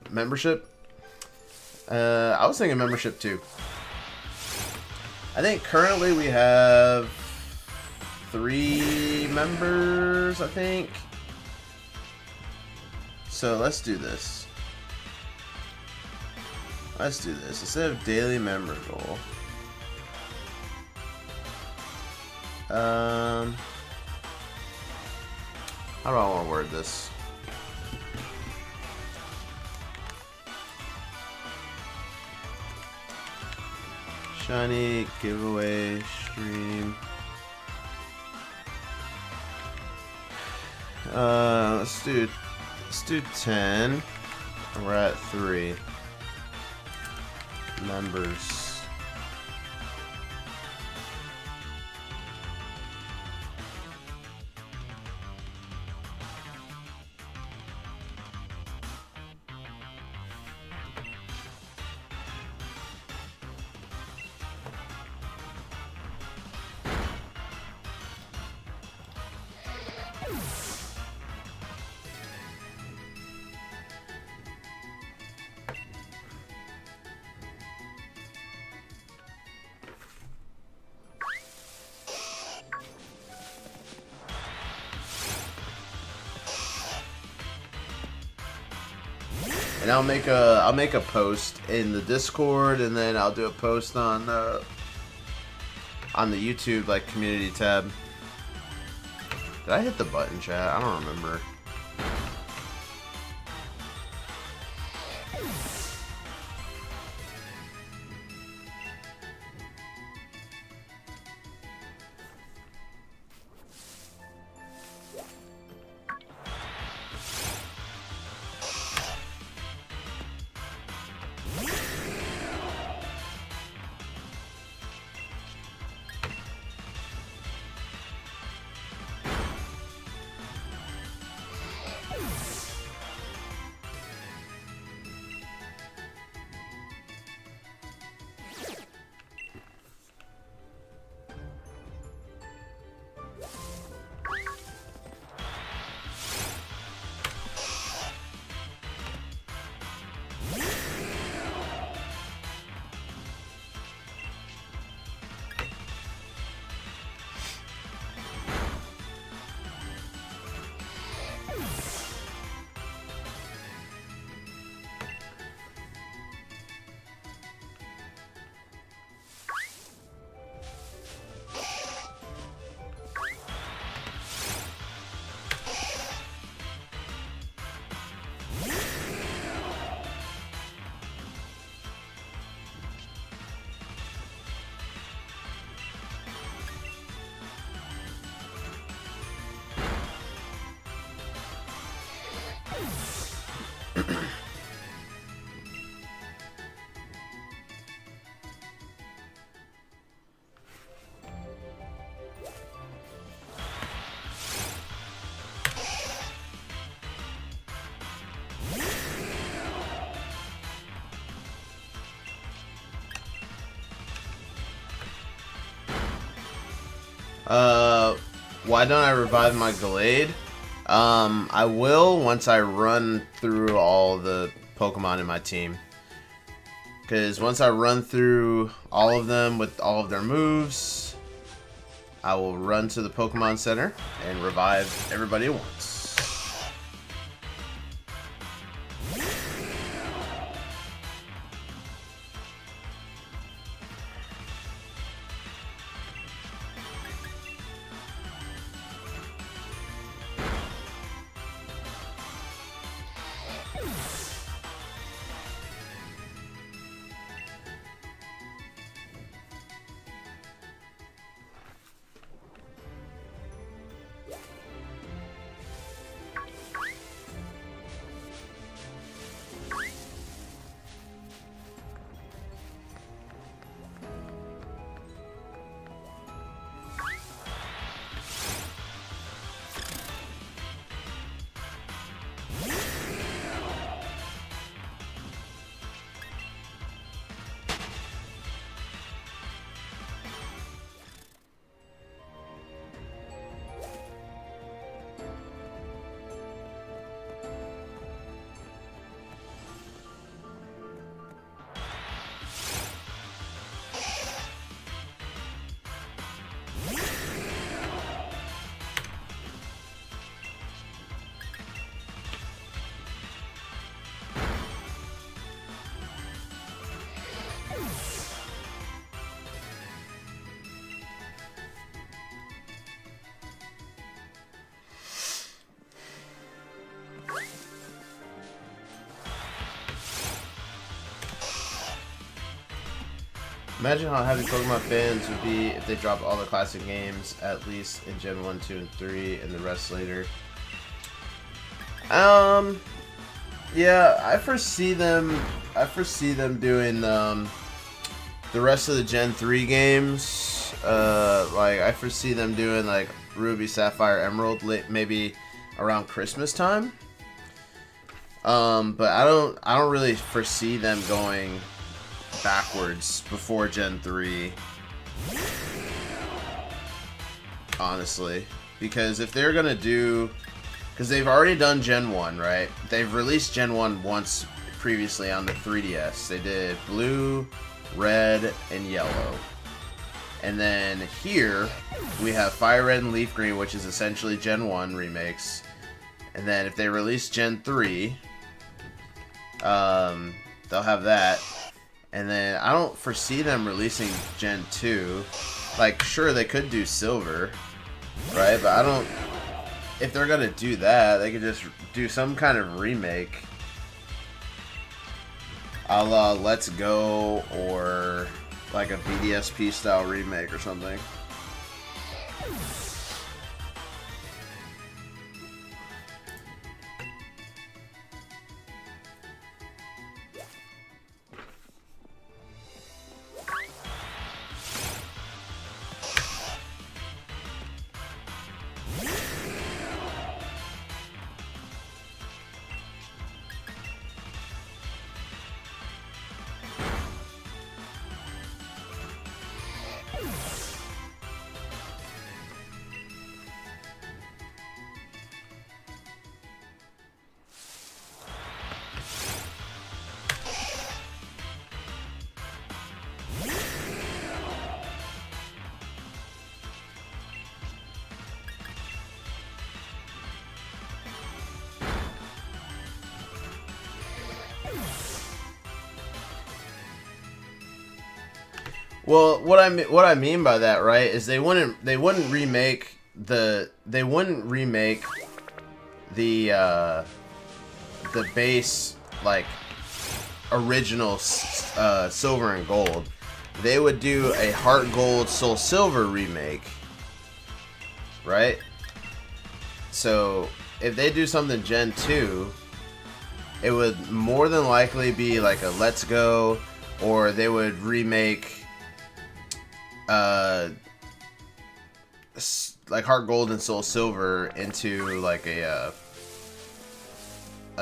Membership? I was thinking membership too. I think currently we have 3 members, I think. So let's do this. Let's do this. Instead of daily member goal. How do I want to word this? Shiny giveaway stream. Let's do 10. We're at 3 members. And I'll make a post in the Discord, and then I'll do a post on the YouTube like community tab. Did I hit the button, chat? I don't remember. Why don't I revive my Glade? I will once I run through all the Pokemon in my team. Because once I run through all of them with all of their moves, I will run to the Pokemon Center and revive everybody at once. Imagine how happy Pokemon fans would be if they dropped all the classic games, at least in Gen 1, 2, and 3, and the rest later. Yeah, I foresee them doing the rest of the Gen 3 games. Like I foresee them doing like Ruby, Sapphire, Emerald, maybe around Christmas time. But I don't really foresee them going backwards before Gen 3. Honestly, because if they're gonna do, because they've already done Gen 1, right? They've released Gen 1 once previously on the 3DS. They did Blue, Red, and Yellow. And then here, we have Fire Red and Leaf Green, which is essentially Gen 1 remakes. And then if they release Gen 3, they'll have that. And then I don't foresee them releasing Gen 2. Like, sure, they could do Silver, right? But I don't... If they're gonna do that, they could just do some kind of remake, a la Let's Go, or like a BDSP style remake or something. Well, what I mean by that, right, is they wouldn't remake the base, like, original Silver and Gold. They would do a Heart Gold Soul Silver remake, right? So if they do something Gen 2, it would more than likely be like a Let's Go, or they would remake like Heart Gold and Soul Silver into like a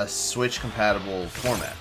Switch compatible format.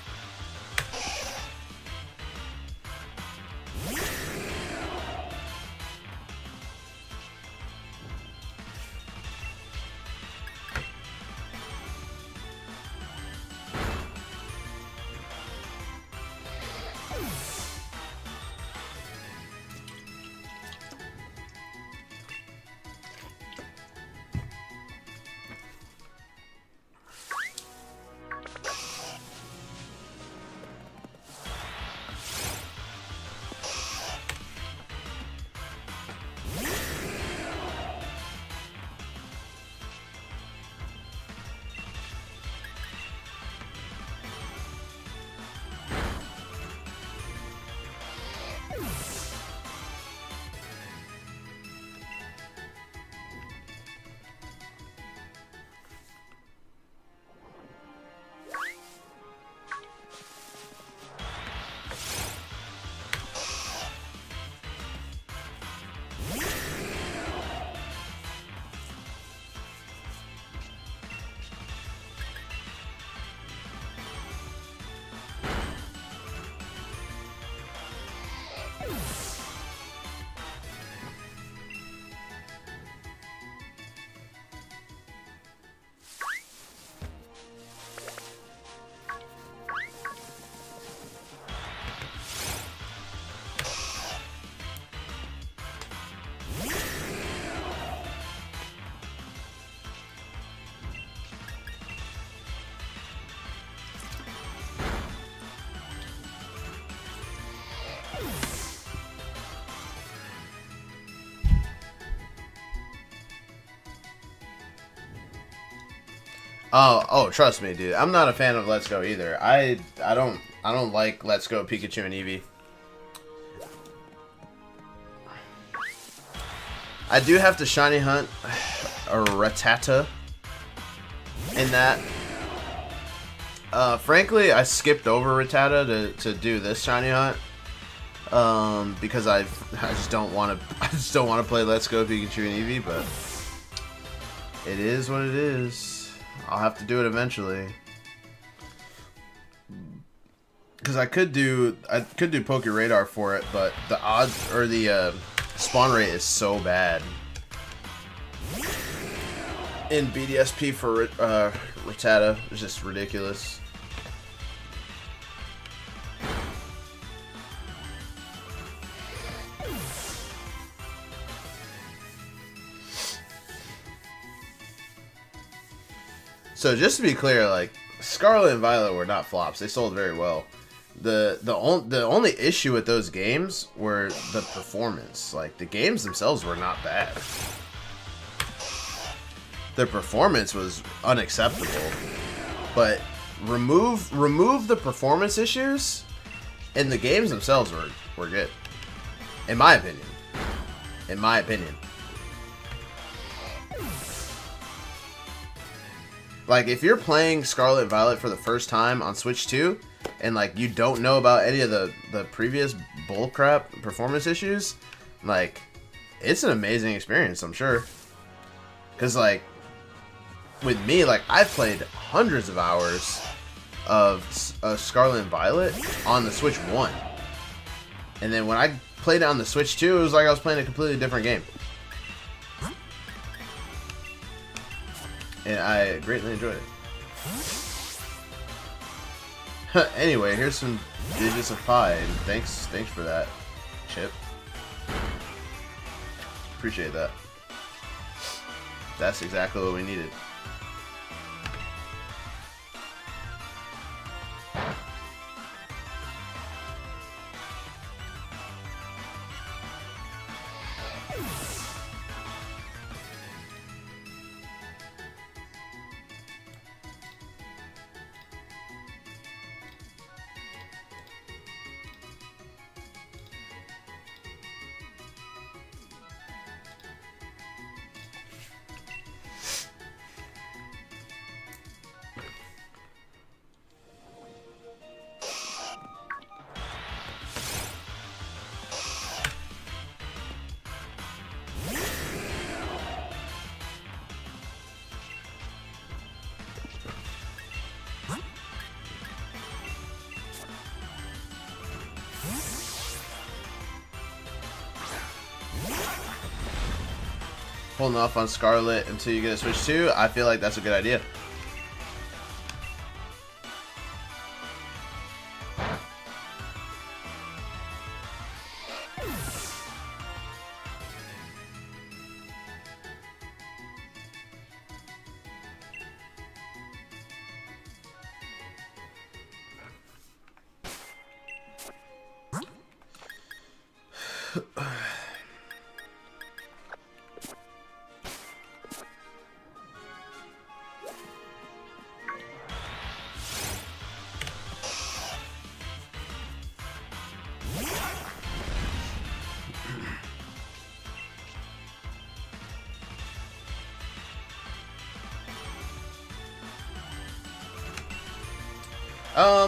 Oh, trust me, dude. I'm not a fan of Let's Go either. I don't like Let's Go Pikachu and Eevee. I do have to shiny hunt a Rattata in that. Frankly, I skipped over Rattata to do this shiny hunt because I just don't want to play Let's Go Pikachu and Eevee, but it is what it is. I'll have to do it eventually. Because I could do Poke Radar for it, but the odds or the spawn rate is so bad in BDSP for Rattata. It's just ridiculous. So just to be clear, like Scarlet and Violet were not flops. They sold very well. The only issue with those games were the performance. Like the games themselves were not bad. The performance was unacceptable. But remove the performance issues, and the games themselves were good. In my opinion. In my opinion. Like, if you're playing Scarlet and Violet for the first time on Switch 2, and, like, you don't know about any of the previous bullcrap performance issues, like, it's an amazing experience, I'm sure. Because, like, with me, like, I've played hundreds of hours of Scarlet and Violet on the Switch 1. And then when I played it on the Switch 2, it was like I was playing a completely different game. And I greatly enjoyed it. Anyway, here's some digits of pi, and thanks for that, Chip. Appreciate that. That's exactly what we needed. Holding off on Scarlet until you get a Switch 2, I feel like that's a good idea.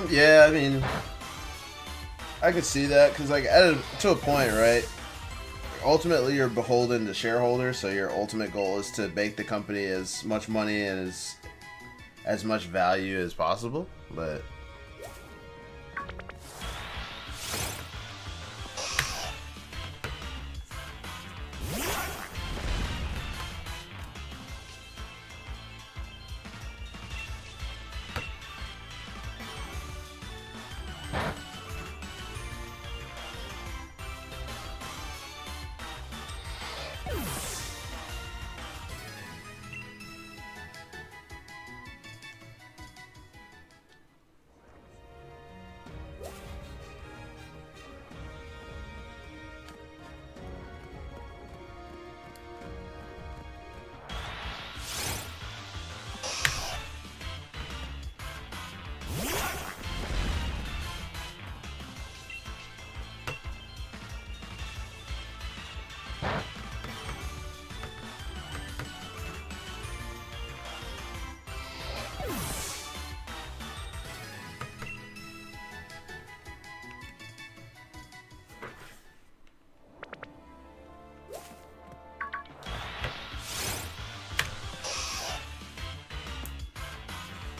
Yeah, I mean, I could see that, because, like, to a point, right? Ultimately, you're beholden to shareholders, so your ultimate goal is to make the company as much money and as much value as possible, but...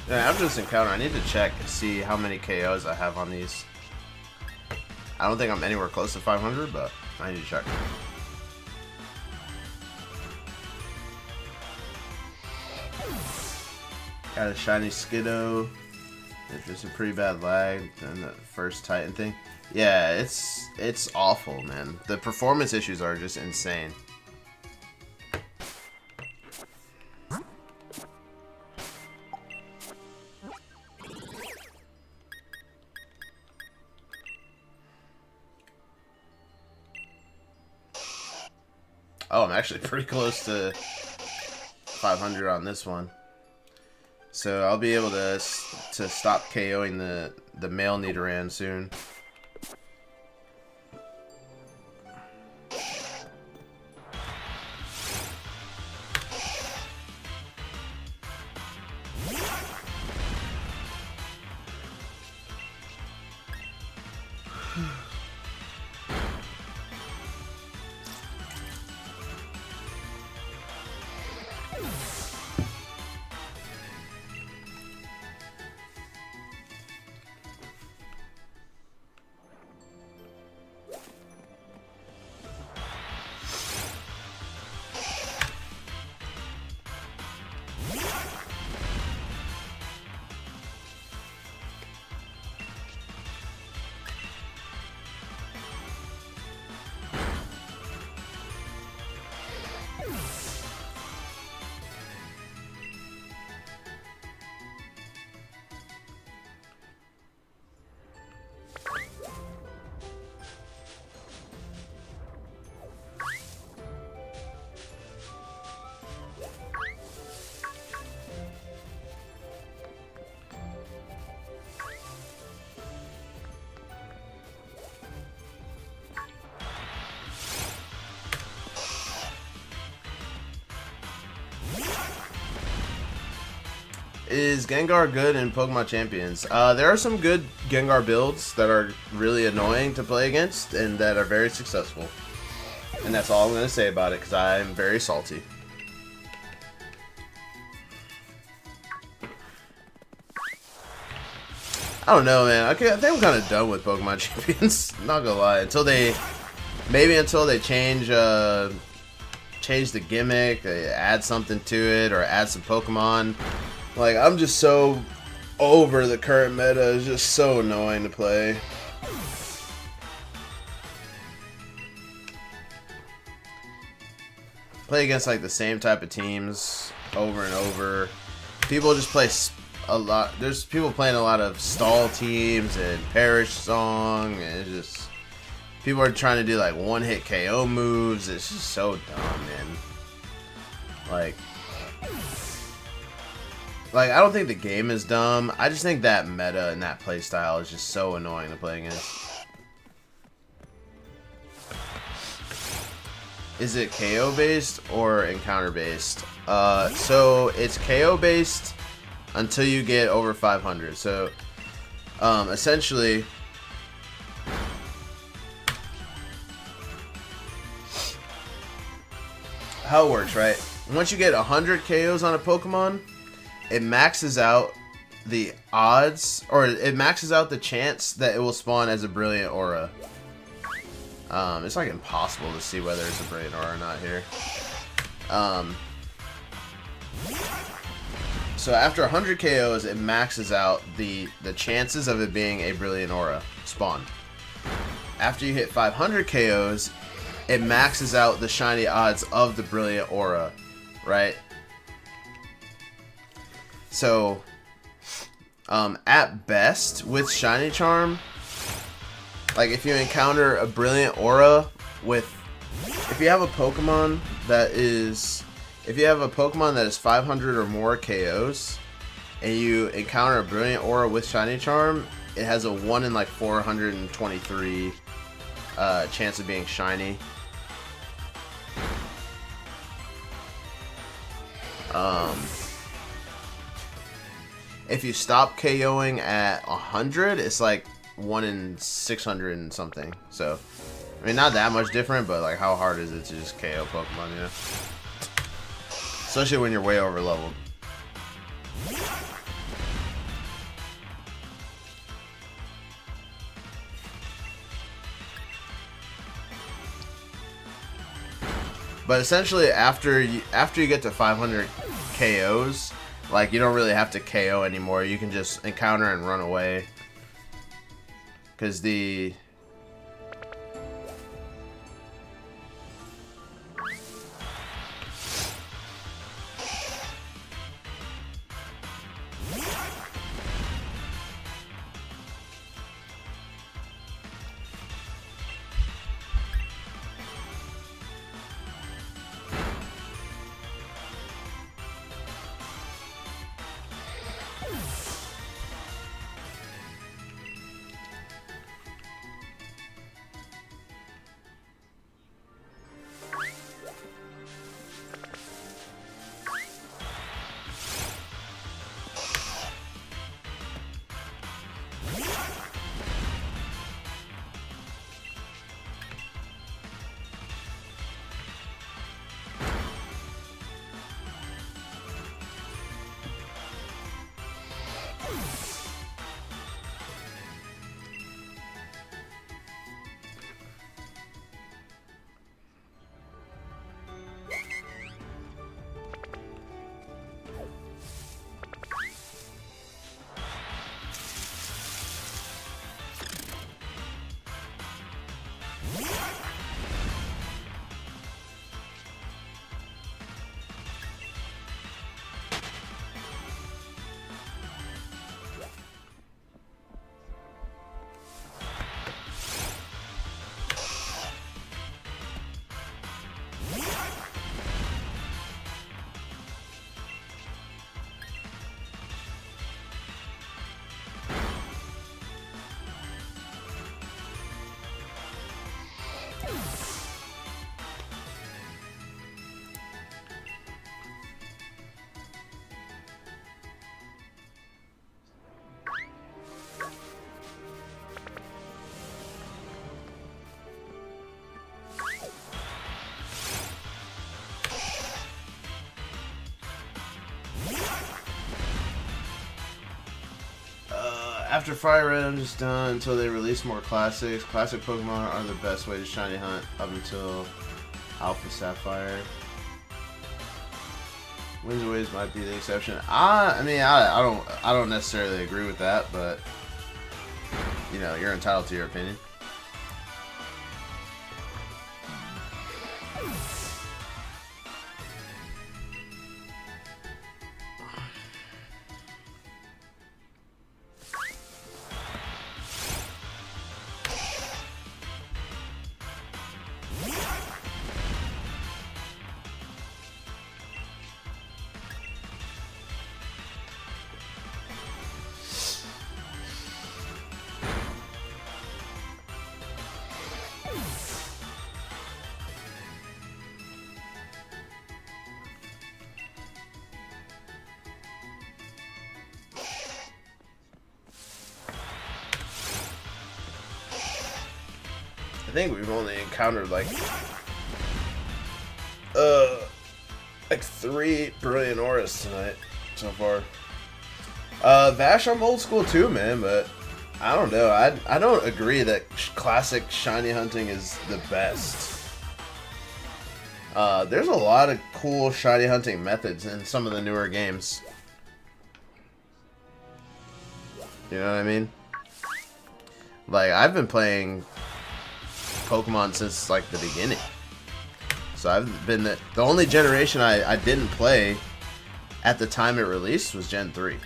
Yeah, after this encounter, I need to check and see how many KOs I have on these. I don't think I'm anywhere close to 500, but I need to check. Got a shiny Skiddo. It's just a pretty bad lag in the first Titan thing. Yeah, it's awful, man. The performance issues are just insane. Oh, I'm actually pretty close to 500 on this one. So I'll be able to stop KOing the male Nidoran soon. Is Gengar good in Pokemon Champions? There are some good Gengar builds that are really annoying to play against and that are very successful. And that's all I'm going to say about it because I'm very salty. I don't know, man. I think I'm kind of done with Pokemon Champions. Not gonna lie. Until they change the gimmick, they add something to it, or add some Pokemon. Like, I'm just so over the current meta. It's just so annoying to play. Play against like the same type of teams over and over. People just play a lot. There's people playing a lot of stall teams and Perish Song, and it's just people are trying to do like one-hit KO moves. It's just so dumb, man. Like, I don't think the game is dumb. I just think that meta and that playstyle is just so annoying to play against. Is it KO based or encounter based? So it's KO based until you get over 500. So essentially, how it works, right? Once you get 100 KOs on a Pokemon, it maxes out the odds, or it maxes out the chance that it will spawn as a Brilliant Aura. It's like impossible to see whether it's a Brilliant Aura or not here. So after 100 KOs, it maxes out the chances of it being a Brilliant Aura spawn. After you hit 500 KOs, it maxes out the shiny odds of the Brilliant Aura, right? So, at best, with Shiny Charm, like if you encounter a Brilliant Aura with, if you have a Pokemon that is 500 or more KOs, and you encounter a Brilliant Aura with Shiny Charm, it has a 1 in like 423 chance of being shiny. If you stop KOing at 100, it's like 1 in 600 and something. So, I mean, not that much different, but like, how hard is it to just KO Pokemon, you know? Especially when you're way over leveled. But essentially, after you get to 500 KOs, like, you don't really have to KO anymore. You can just encounter and run away. Because the... After Fire Red is done, until they release more classics, classic Pokemon are the best way to shiny hunt up until Alpha Sapphire. Winds and Waves might be the exception. I mean, I don't necessarily agree with that, but you know, you're entitled to your opinion. I think we've only encountered like 3 Brilliant Auras tonight so far. Vash, I'm old school too, man, but I don't know. I don't agree that classic shiny hunting is the best. There's a lot of cool shiny hunting methods in some of the newer games. You know what I mean? Like, I've been playing Pokemon since like the beginning, so I've been the only generation I didn't play at the time it released was Gen 3.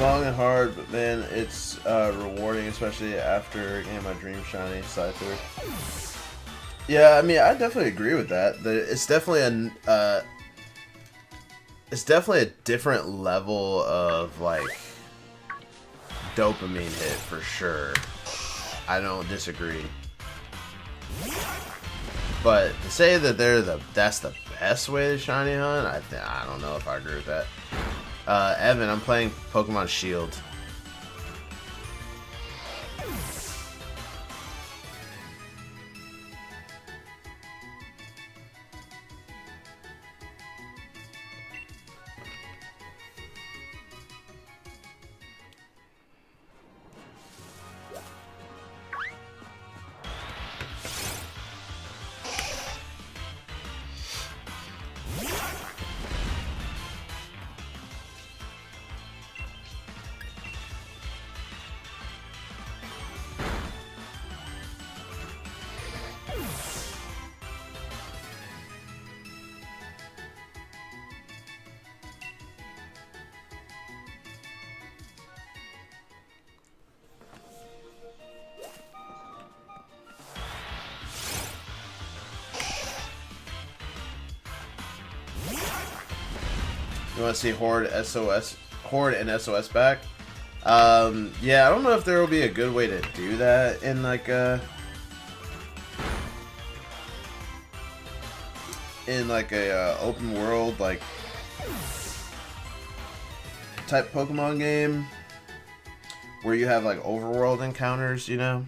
long and hard, but man, it's rewarding, especially after getting my dream shiny Scyther. Yeah, I mean, I definitely agree with that. It's definitely a different level of like dopamine hit for sure. I don't disagree. But to say that that's the best way to shiny hunt, I don't know if I agree with that. Evan, I'm playing Pokemon Shield. You want to see Horde and SOS back? Yeah, I don't know if there will be a good way to do that in like a open world like type Pokemon game where you have like overworld encounters, you know.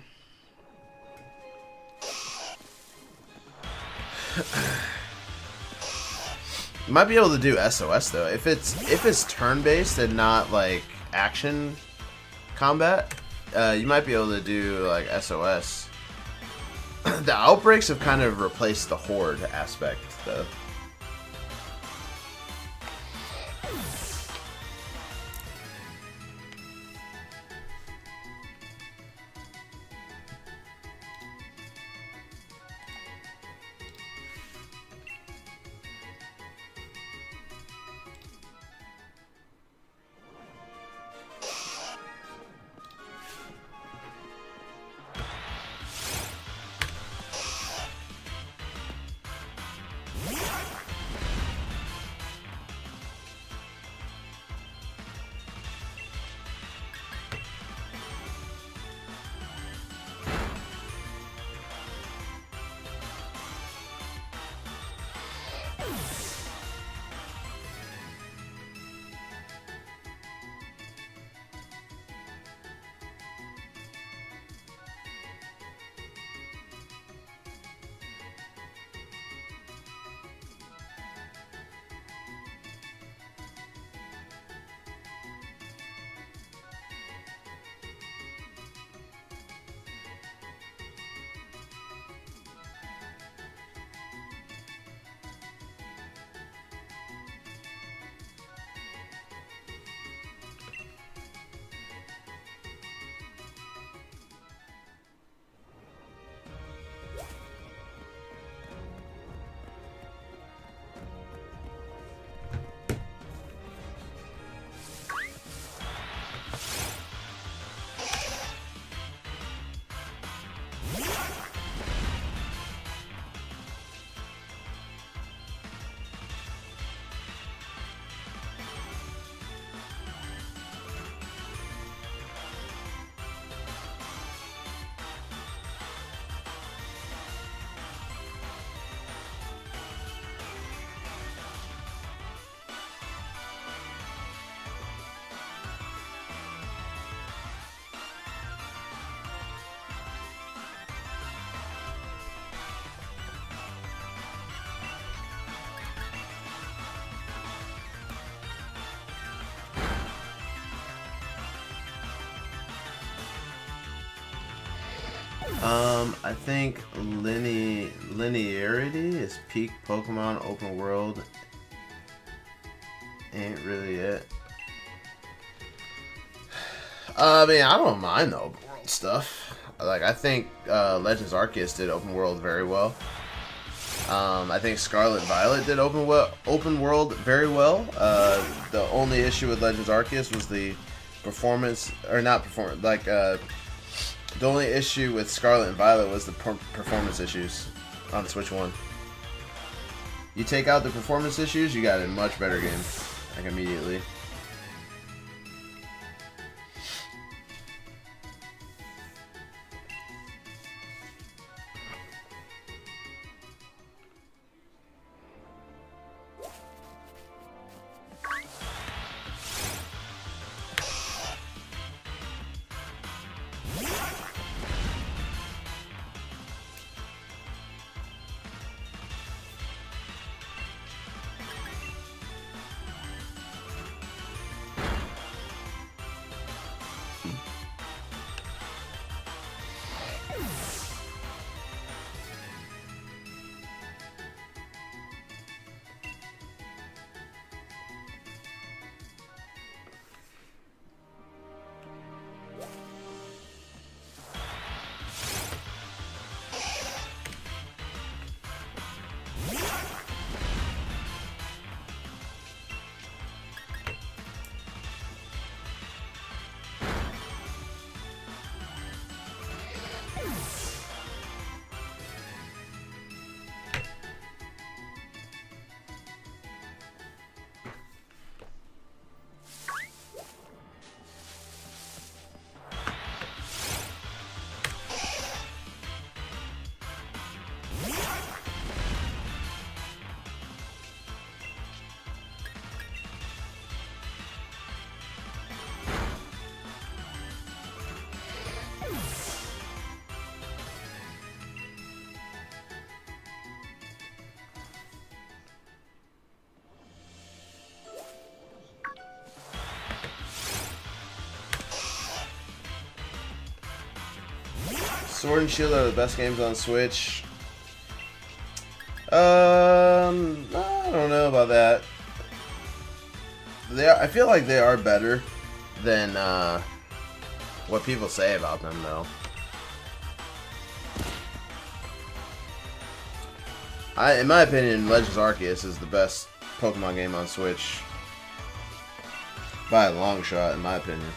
You might be able to do SOS though. If it's turn-based and not like action combat, you might be able to do like SOS. The outbreaks have kind of replaced the horde aspect though. I think linearity is peak Pokemon open world. Ain't really it. I mean, I don't mind the open world stuff. Like, I think Legends Arceus did open world very well. I think Scarlet Violet did open world very well. The only issue with Legends Arceus was the performance, or not performance, like the only issue with Scarlet and Violet was the performance issues on Switch 1. You take out the performance issues, you got a much better game, like immediately. Sword and Shield are the best games on Switch. I don't know about that. I feel like they are better than what people say about them, though. In my opinion, Legends Arceus is the best Pokemon game on Switch. By a long shot, in my opinion.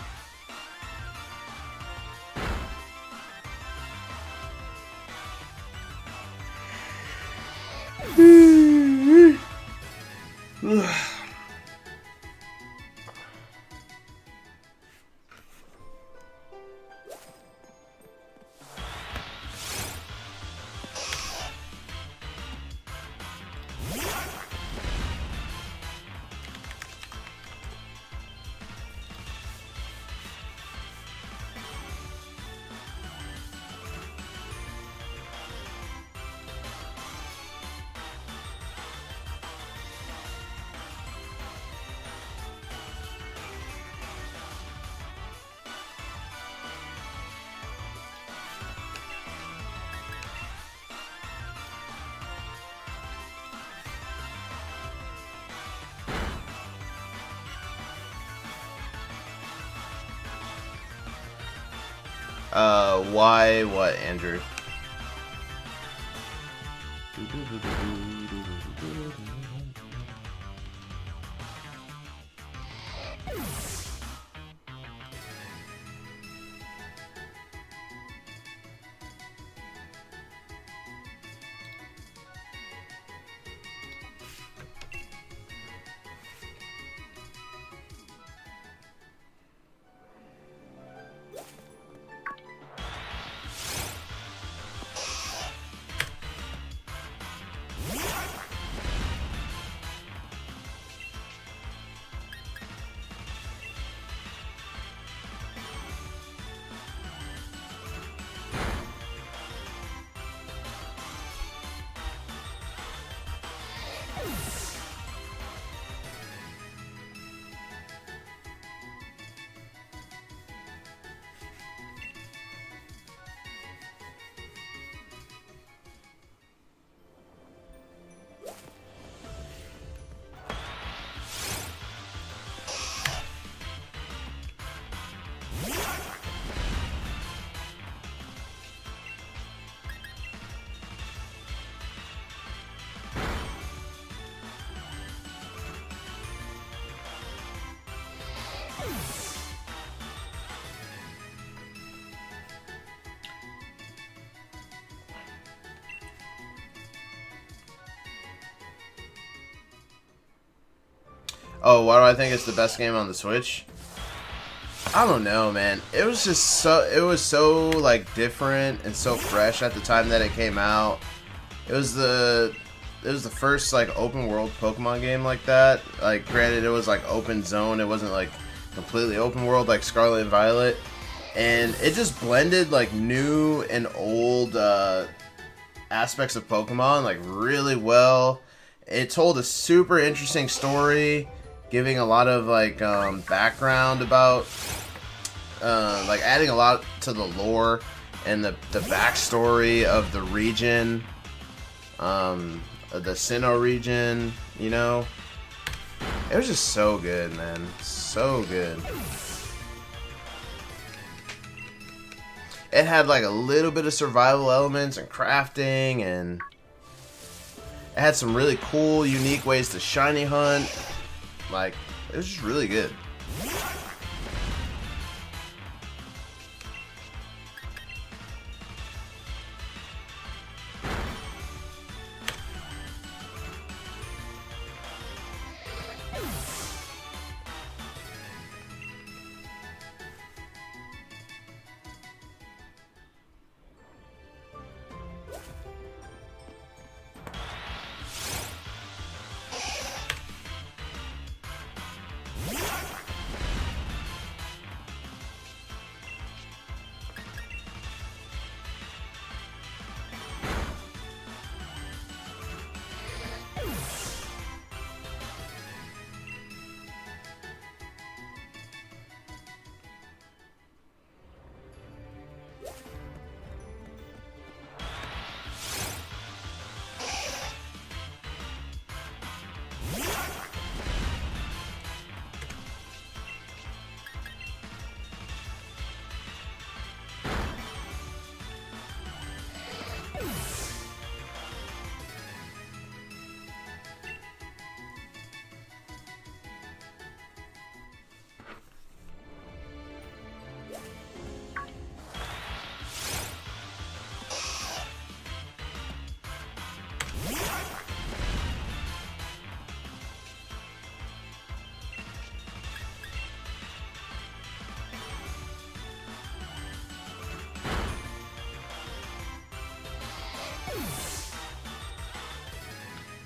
Why what, Andrew? Oh, why do I think it's the best game on the Switch? I don't know, man. It was just so like different and so fresh at the time that it came out. It was the first like open world Pokemon game like that. Like, granted, it was like open zone. It wasn't like completely open world like Scarlet and Violet. And it just blended like new and old aspects of Pokemon like really well. It told a super interesting story, giving a lot of like background about like adding a lot to the lore and the backstory of the region, the Sinnoh region, you know. It was just so good, man. So good. It had like a little bit of survival elements and crafting, and it had some really cool, unique ways to shiny hunt. Like, it was just really good.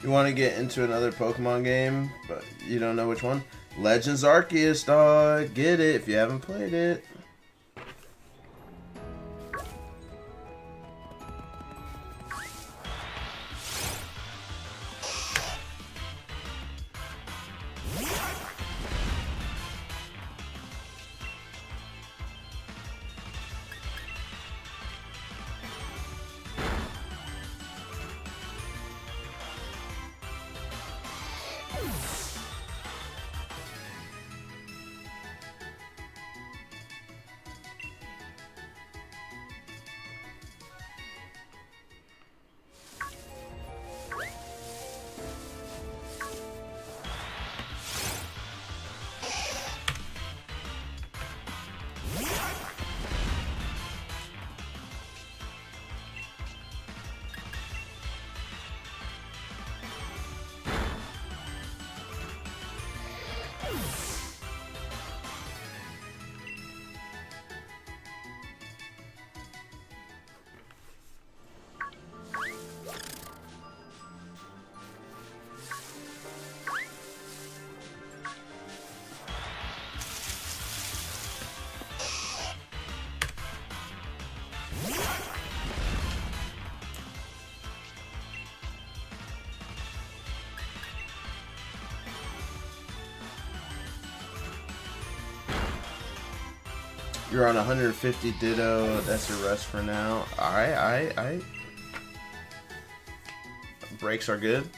You want to get into another Pokemon game, but you don't know which one? Legends Arceus, dog. Get it if you haven't played it. You're on 150 Ditto. That's your rest for now. Alright. Breaks are good.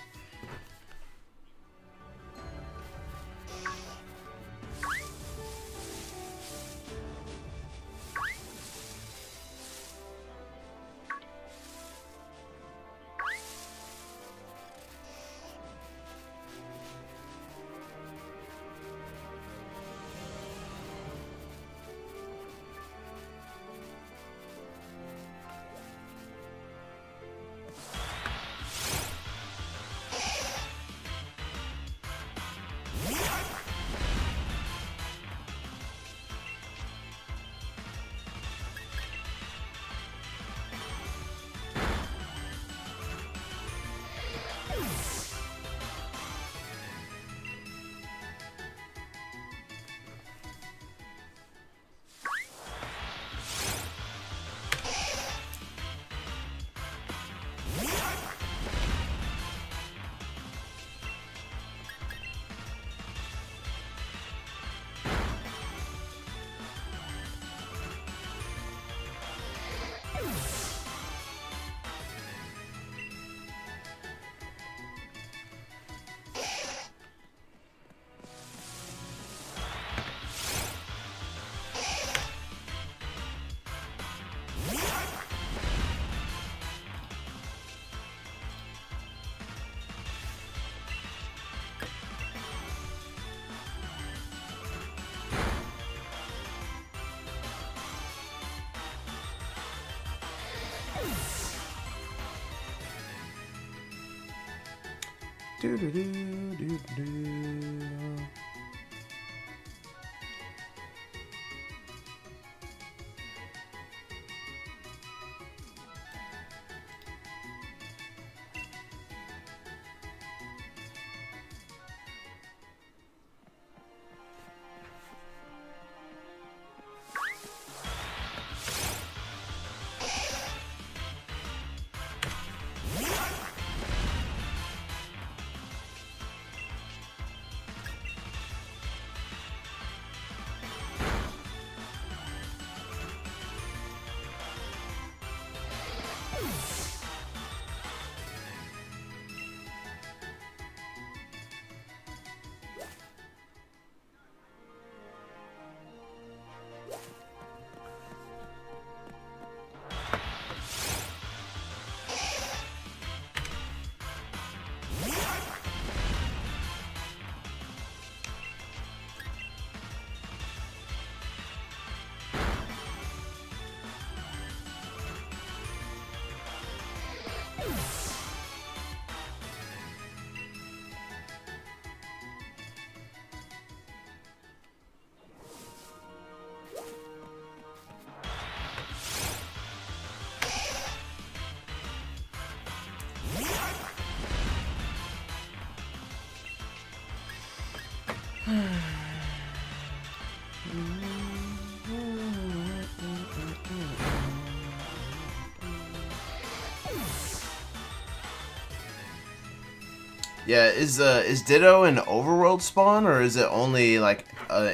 Yeah, is Ditto an overworld spawn, or is it only like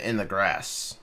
in the grass?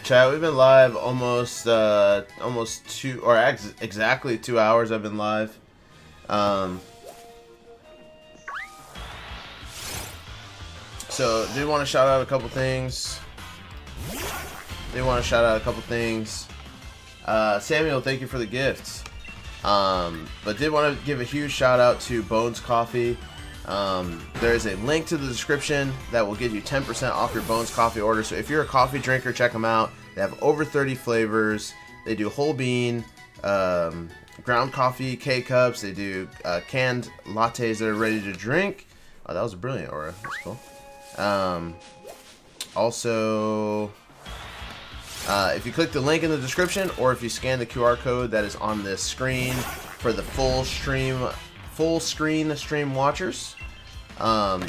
Chat, we've been live almost 2 or exactly 2 hours. I've been live. So did want to shout out a couple things. Samuel, thank you for the gifts. But did want to give a huge shout out to Bones Coffee. There is a link to the description that will get you 10% off your Bones Coffee order. So if you're a coffee drinker, check them out. They have over 30 flavors. They do whole bean, ground coffee, K-cups. They do canned lattes that are ready to drink. Oh, that was a brilliant aura. That's cool. Also, if you click the link in the description, or if you scan the QR code that is on this screen for the full screen stream watchers,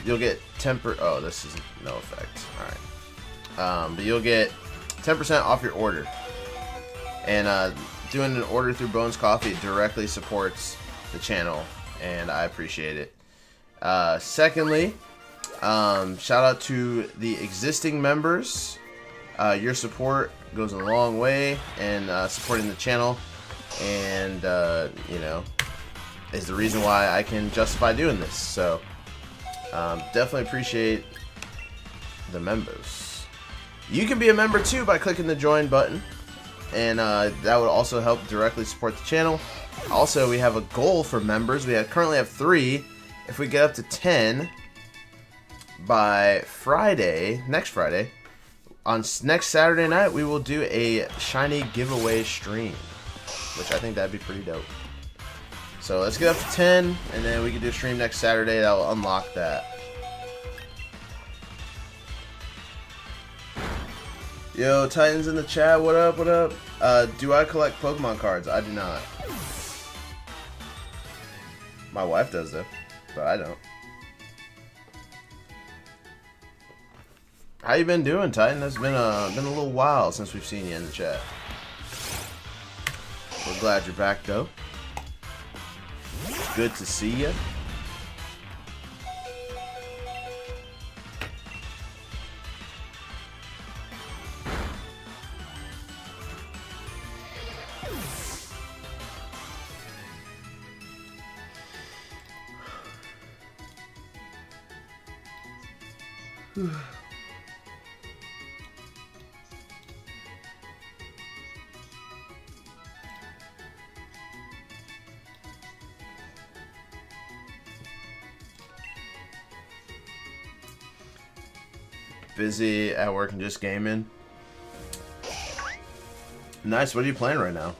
you'll get 10%. Oh, this is no effect. All right. But you'll get 10% off your order. And doing an order through Bones Coffee directly supports the channel, and I appreciate it. Secondly, shout out to the existing members. Your support goes a long way in supporting the channel, and you know, is the reason why I can justify doing this. So definitely appreciate the members. You can be a member too by clicking the join button, and that would also help directly support the channel. Also, we have a goal for members. We currently have 3. If we get up to 10 by Friday, next Friday, on next Saturday night, we will do a shiny giveaway stream, which I think that'd be pretty dope. So let's get up to 10, and then we can do a stream next Saturday that will unlock that. Yo, Titans in the chat, what up, what up? Do I collect Pokemon cards? I do not. My wife does though, but I don't. How you been doing, Titan? It's been a little while since we've seen you in the chat. We're glad you're back, though. Good to see you. Busy at work and just gaming. Nice. What are you playing right now?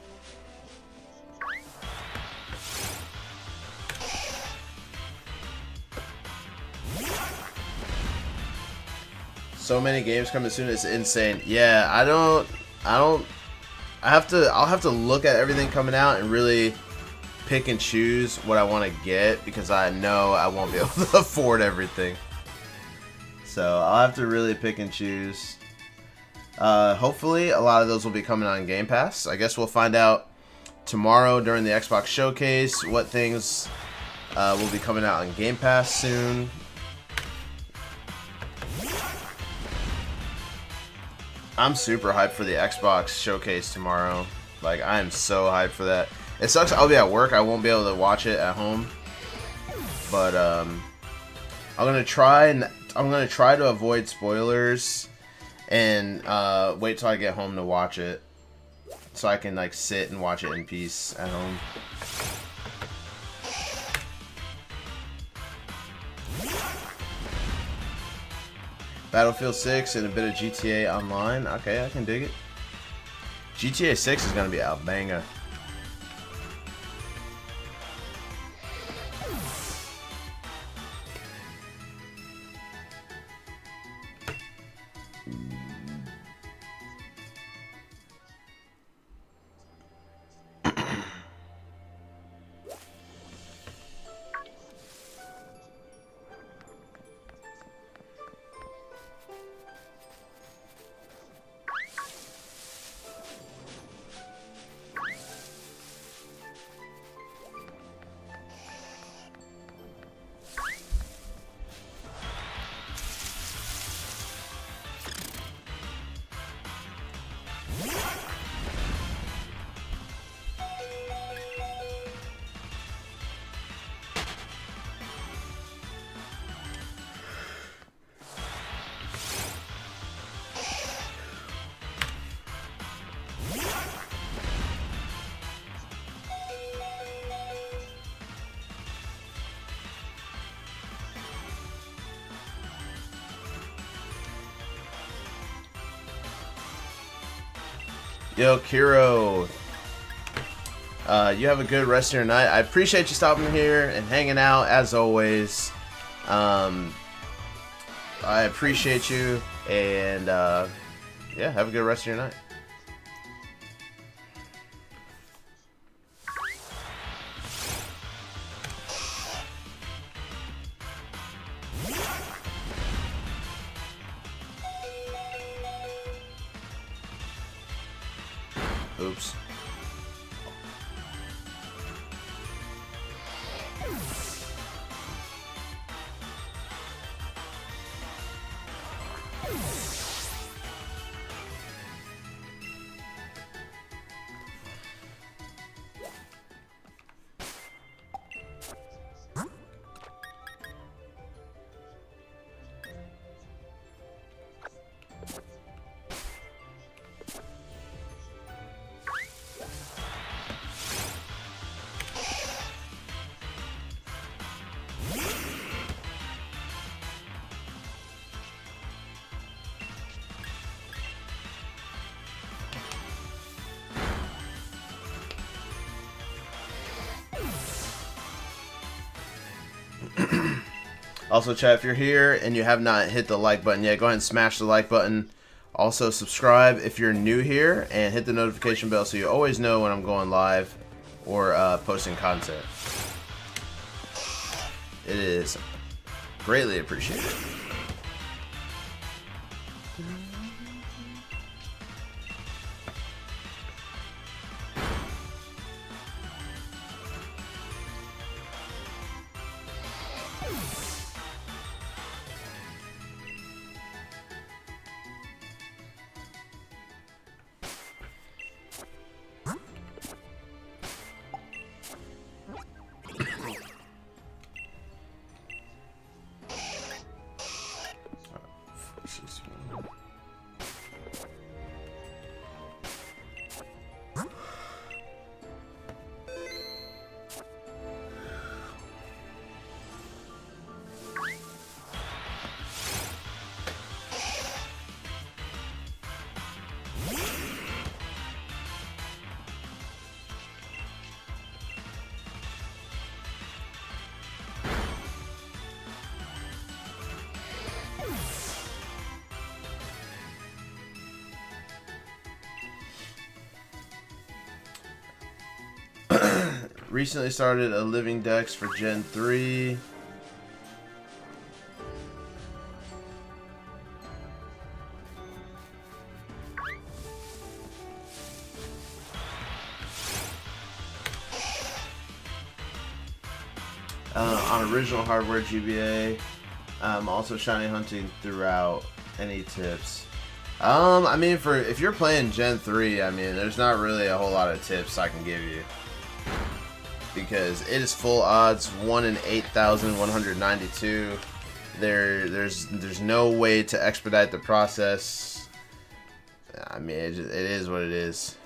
So many games coming soon, it's insane. Yeah, I'll have to look at everything coming out and really pick and choose what I want to get, because I know I won't be able to afford everything. So I'll have to really pick and choose. Hopefully a lot of those will be coming on Game Pass. I guess we'll find out tomorrow during the Xbox Showcase what things will be coming out on Game Pass soon. I'm super hyped for the Xbox Showcase tomorrow. Like, I am so hyped for that. It sucks I'll be at work. I won't be able to watch it at home. But I'm gonna try to avoid spoilers and wait till I get home to watch it, so I can like sit and watch it in peace at home. Battlefield 6 and a bit of GTA Online. Okay, I can dig it. GTA 6 is gonna be a banger. Yo, Kiro. You have a good rest of your night. I appreciate you stopping here and hanging out, as always. I appreciate you, and yeah, have a good rest of your night. Oops. Also, chat, if you're here and you have not hit the like button yet, go ahead and smash the like button. Also, subscribe if you're new here, and hit the notification bell so you always know when I'm going live or posting content. It is greatly appreciated. Recently started a living dex for Gen 3. On original hardware GBA. Also shiny hunting throughout. Any tips? I mean, if you're playing Gen 3, I mean, there's not really a whole lot of tips I can give you. Because it is full odds, 1 in 8,192. There's no way to expedite the process. I mean, it is what it is.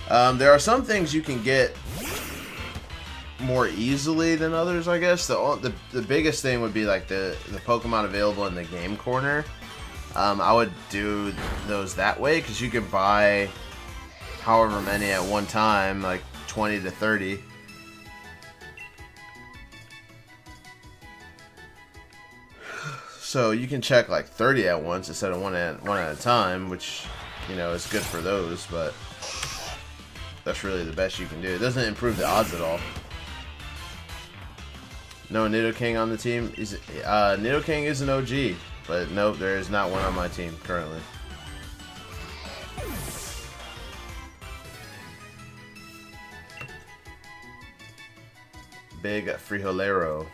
There are some things you can get more easily than others, I guess. The biggest thing would be like the Pokemon available in the game corner. I would do those that way because you can buy however many at one time, like 20 to 30. So you can check like 30 at once instead of one at a time, which, you know, is good for those, but that's really the best you can do. It doesn't improve the odds at all. No Nidoking on the team. Nidoking is an OG, but nope, there is not one on my team currently. Big frijolero.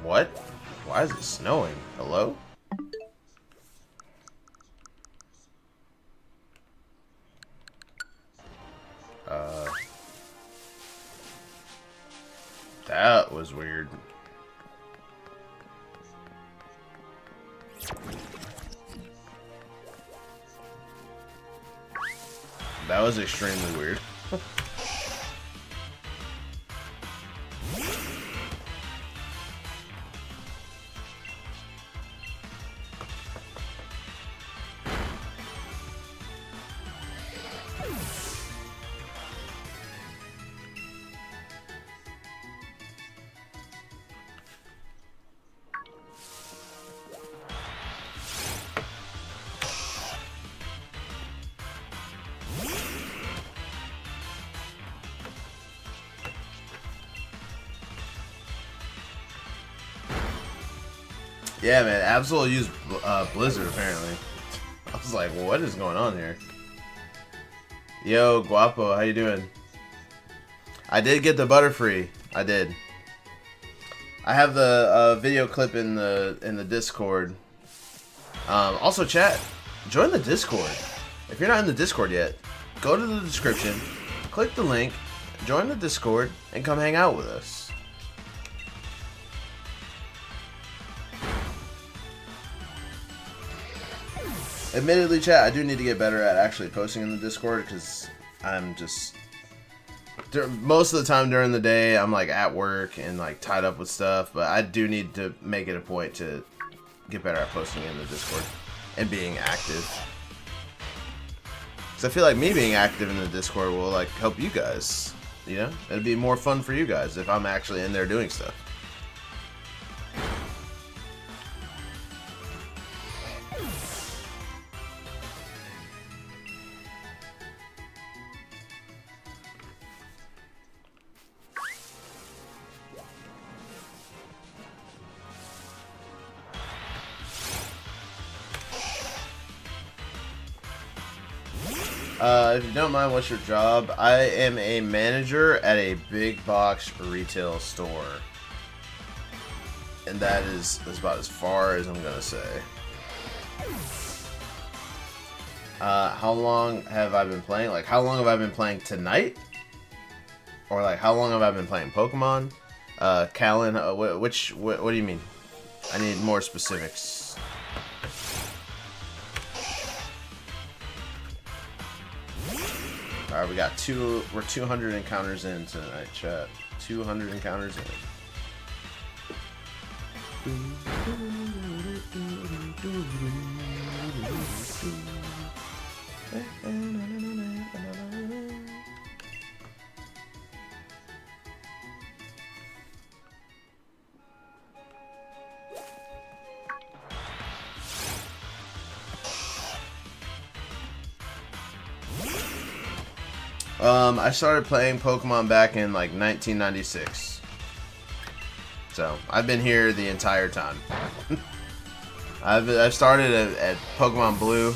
What? Why is it snowing? Hello? That was weird. That was extremely weird. Yeah, man, Absol used Blizzard, apparently. I was like, well, what is going on here? Yo, Guapo, how you doing? I did get the Butterfree. I did. I have the video clip in the Discord. Also, chat, join the Discord. If you're not in the Discord yet, go to the description, click the link, join the Discord, and come hang out with us. Admittedly, chat, I do need to get better at actually posting in the Discord because I'm just... most of the time during the day, I'm like at work and like tied up with stuff, but I do need to make it a point to get better at posting in the Discord and being active. Because I feel like me being active in the Discord will like help you guys, you know? It'd be more fun for you guys if I'm actually in there doing stuff. If you don't mind, what's your job? I am a manager at a big box retail store. And that is about as far as I'm going to say. How long have I been playing? Like, how long have I been playing tonight? Or, like, how long have I been playing Pokemon? Callan, what do you mean? I need more specifics. Alright, we're 200 encounters in tonight, chat. 200 encounters in. I started playing Pokemon back in like 1996. So, I've been here the entire time. I've started at Pokemon Blue.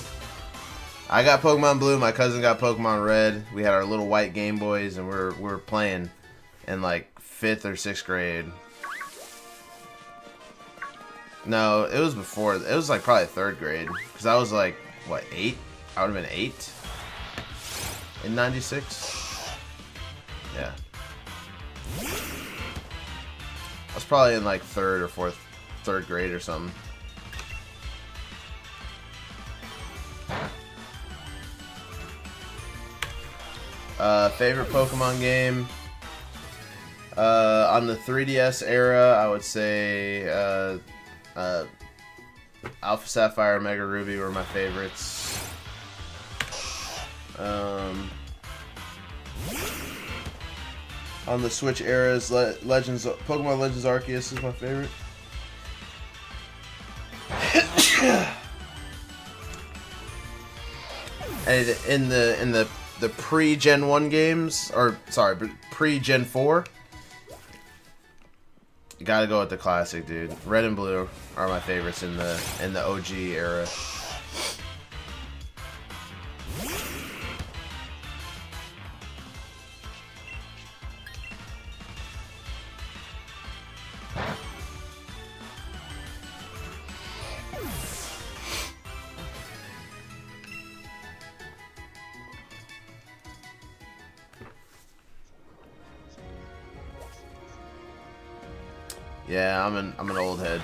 I got Pokemon Blue, my cousin got Pokemon Red. We had our little white Game Boys, and we're playing in like 5th or 6th grade. No, it was before. It was like probably 3rd grade. Because I was like, what, 8? I would have been 8 in 96. Yeah. I was probably in like 3rd or 3rd grade or something. Favorite Pokemon game? On the 3DS era, I would say Alpha Sapphire, Mega Ruby were my favorites. On the Switch eras, Pokemon Legends Arceus is my favorite. And in the pre-Gen 1 games, or sorry, pre-Gen 4, you gotta go with the classic, dude. Red and Blue are my favorites in the OG era. Yeah, I'm an old head.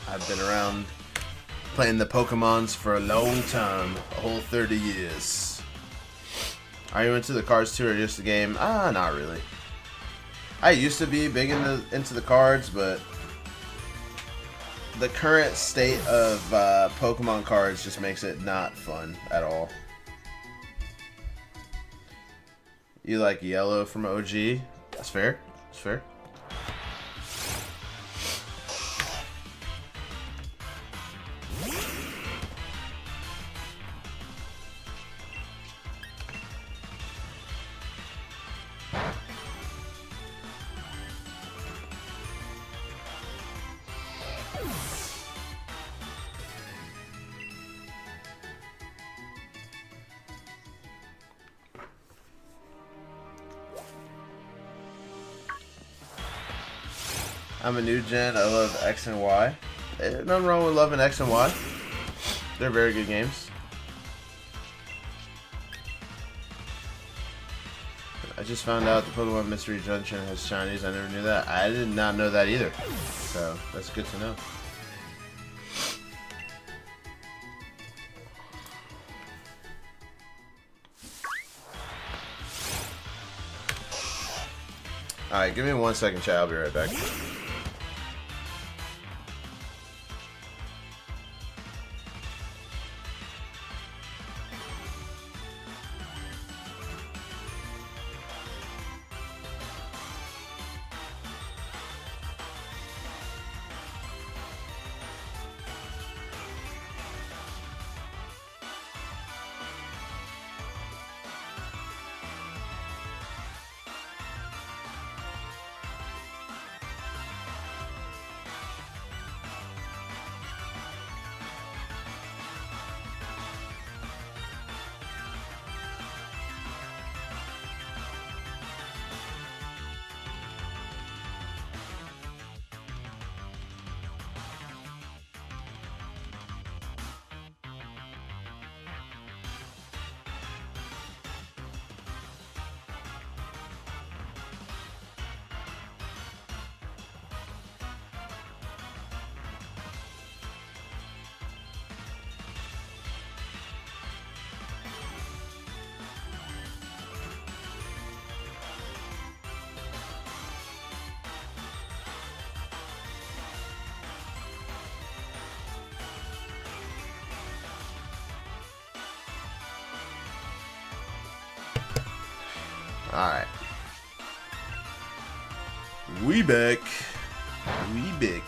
I've been around playing the Pokemons for a long time, a whole 30 years. Are you into the cards too, or just the game? Not really. I used to be big into the cards, but the current state of Pokemon cards just makes it not fun at all. You like yellow from OG? That's fair. That's fair. I'm a new gen. I love X and Y. Nothing wrong with loving X and Y. They're very good games. I just found out the Pokemon Mystery Junction has shinies. I never knew that. I did not know that either. So that's good to know. Alright, give me 1 second, chat. I'll be right back. Alright. We back. We back.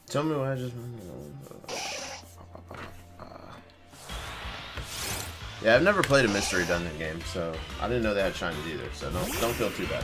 Tell me why I just... Yeah, I've never played a mystery dungeon game, so I didn't know they had shinies either, so don't feel too bad.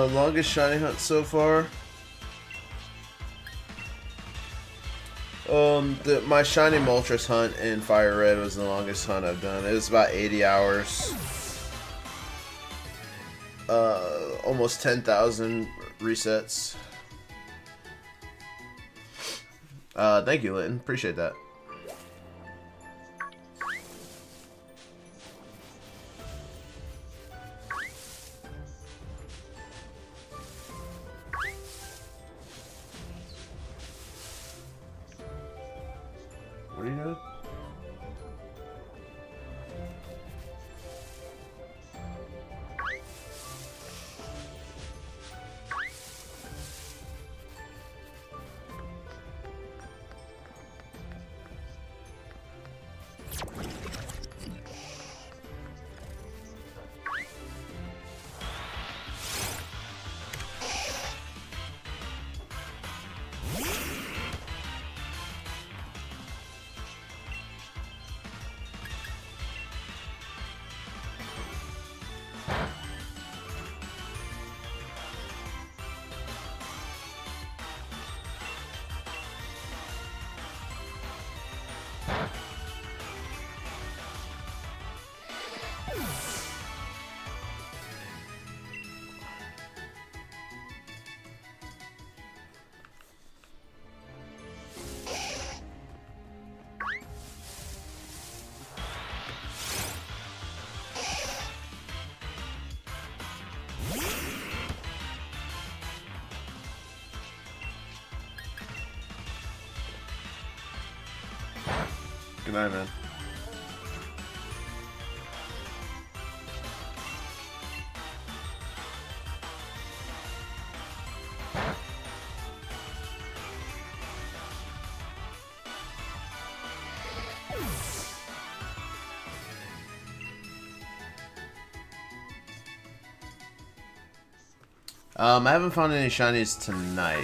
Longest shiny hunt so far. My shiny Moltres hunt in Fire Red was the longest hunt I've done. It was about 80 hours. Almost 10,000 resets. Thank you, Linton. Appreciate that. What are you doing? Good night, man. I haven't found any shinies tonight.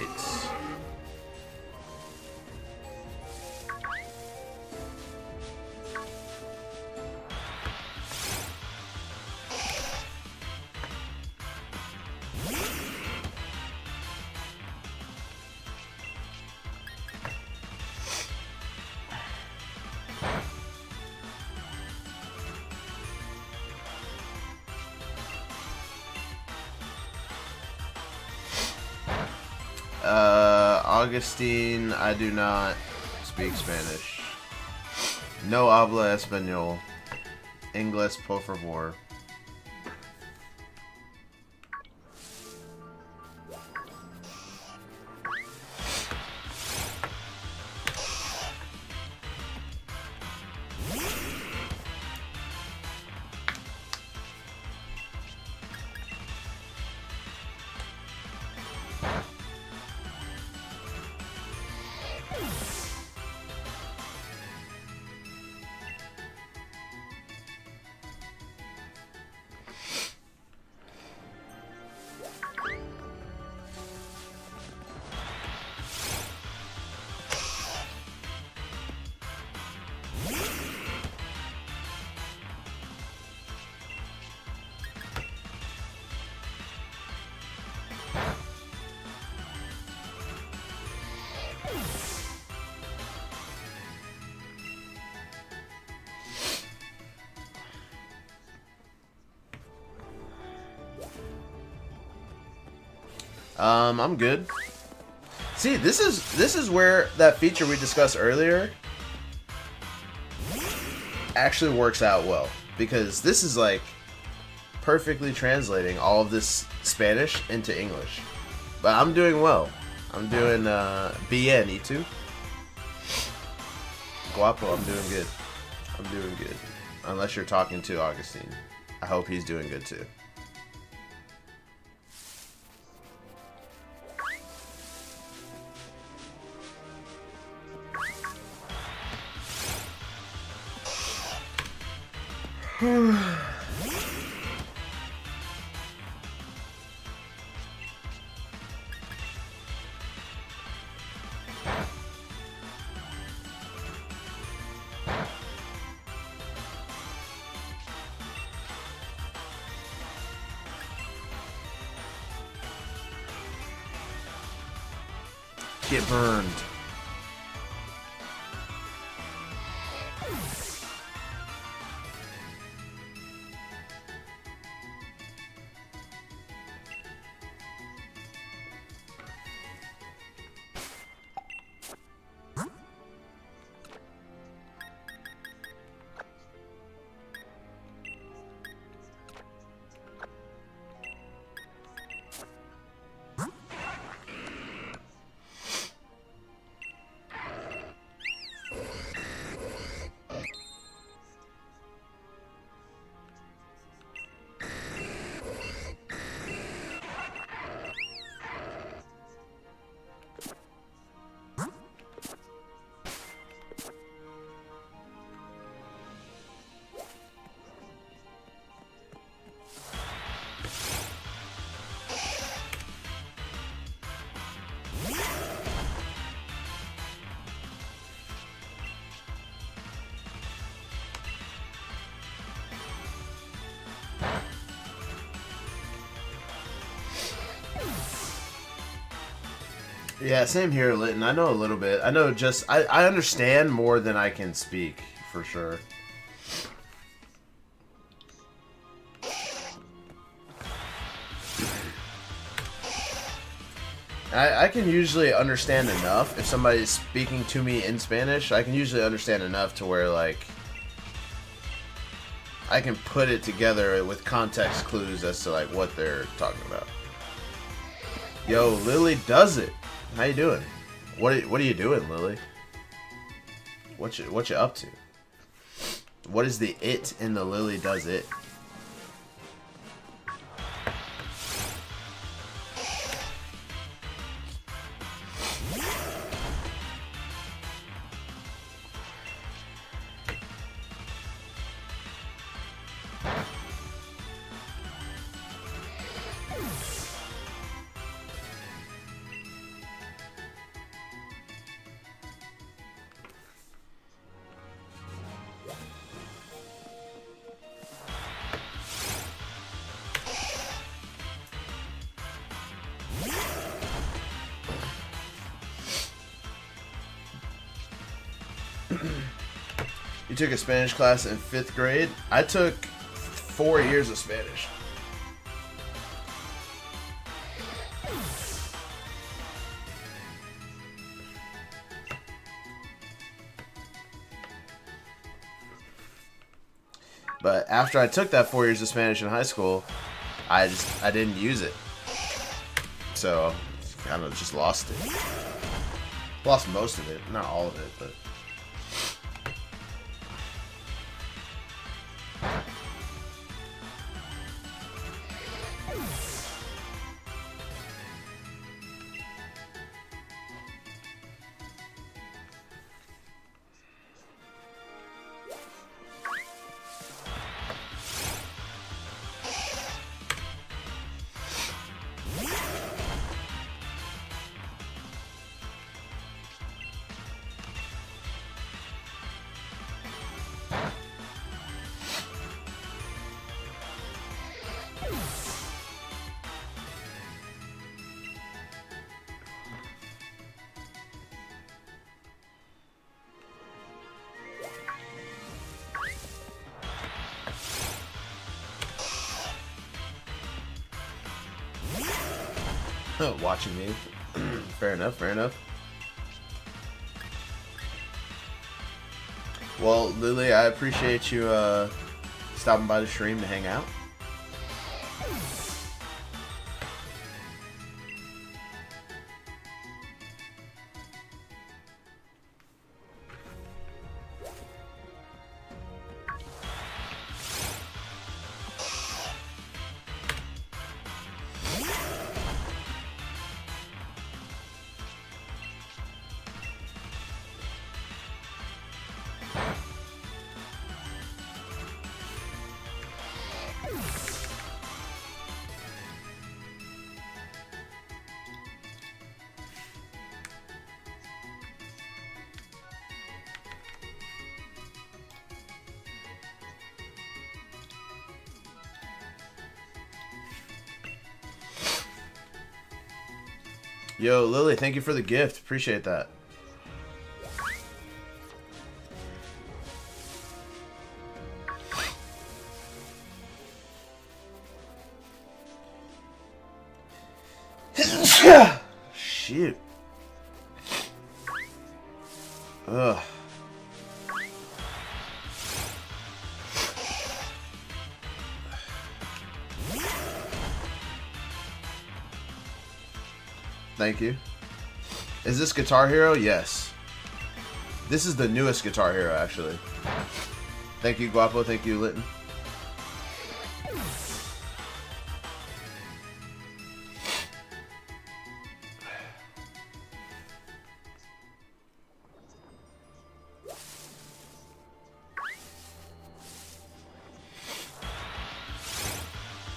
Augustine, I do not speak Spanish. No habla español. Inglés, por favor. I'm good. See, this is where that feature we discussed earlier actually works out well, because this is like perfectly translating all of this Spanish into English. But I'm doing well. I'm doing bien, ¿y tú? Guapo, I'm doing good. I'm doing good. Unless you're talking to Augustine. I hope he's doing good too. Get burned. Yeah, same here, Litton. I know a little bit. I know just... I understand more than I can speak, for sure. I can usually understand enough. If somebody's speaking to me in Spanish, I can usually understand enough to where, like... I can put it together with context clues as to, like, what they're talking about. Yo, Lily does it! How you doing? What are you doing, Lily? What you up to? What is the it in the Lily does it? You took a Spanish class in 5th grade? I took 4 years of Spanish. But after I took that 4 years of Spanish in high school, I didn't use it. So, kind of just lost it. Lost most of it, not all of it, but. Watching me. Fair enough, fair enough. Well, Lily, I appreciate you stopping by the stream to hang out. Yo, Lily, thank you for the gift. Appreciate that. Shoot. Ugh. Thank you. Is this Guitar Hero? Yes. This is the newest Guitar Hero, actually. Thank you, Guapo. Thank you, Litton.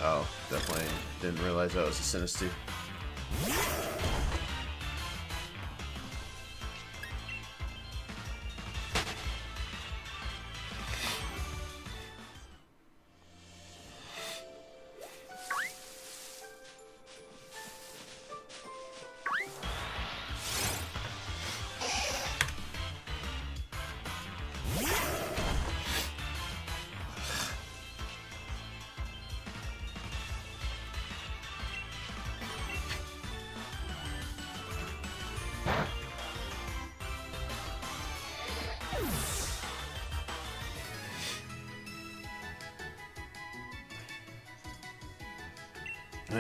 Oh, definitely didn't realize that was a Sinisty.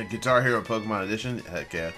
Guitar Hero Pokemon Edition? Heck yeah.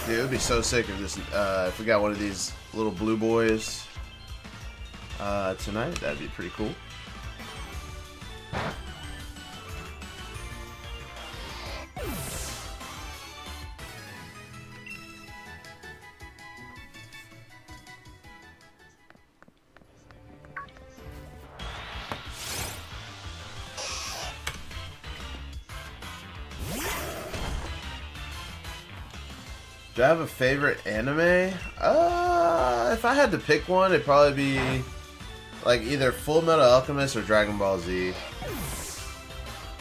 Dude, it would be so sick if this if we got one of these little blue boys tonight. That'd be pretty cool. Do I have a favorite anime? If I had to pick one, it'd probably be like either Full Metal Alchemist or Dragon Ball Z,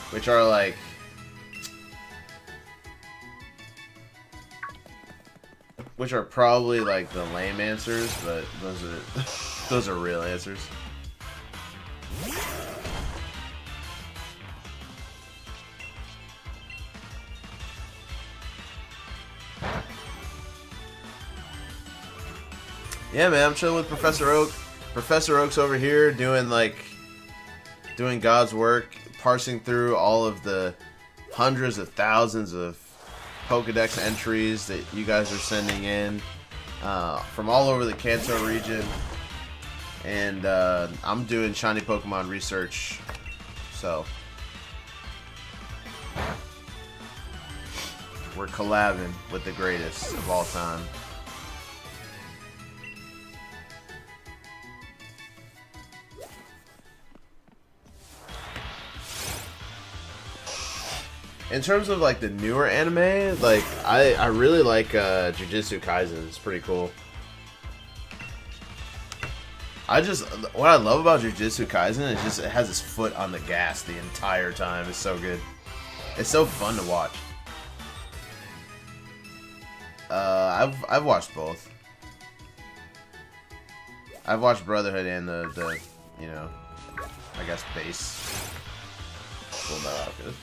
which are like probably like the lame answers, but those are those are real answers. Yeah, man, I'm chilling with Professor Oak. Professor Oak's over here doing God's work, parsing through all of the hundreds of thousands of Pokedex entries that you guys are sending in from all over the Kanto region. And I'm doing shiny Pokemon research, so we're collabing with the greatest of all time. In terms of like the newer anime, like I really like Jujutsu Kaisen. It's pretty cool. What I love about Jujutsu Kaisen is just it has its foot on the gas the entire time. It's so good. It's so fun to watch. I've watched both. I've watched Brotherhood and the you know, I guess base Full Metal Alchemist.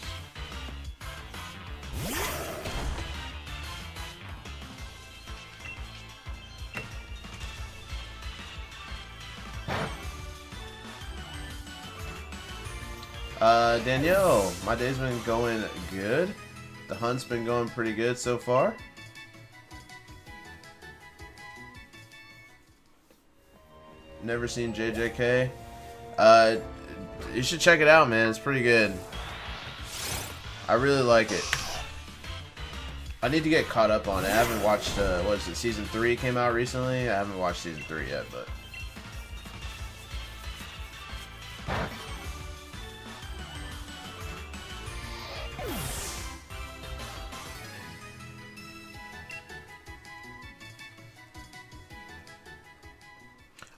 Danielle, my day's been going good. The hunt's been going pretty good so far. Never seen JJK. You should check it out, man. It's pretty good. I really like it. I need to get caught up on it. I haven't watched, what is it, Season 3 came out recently? I haven't watched Season 3 yet, but...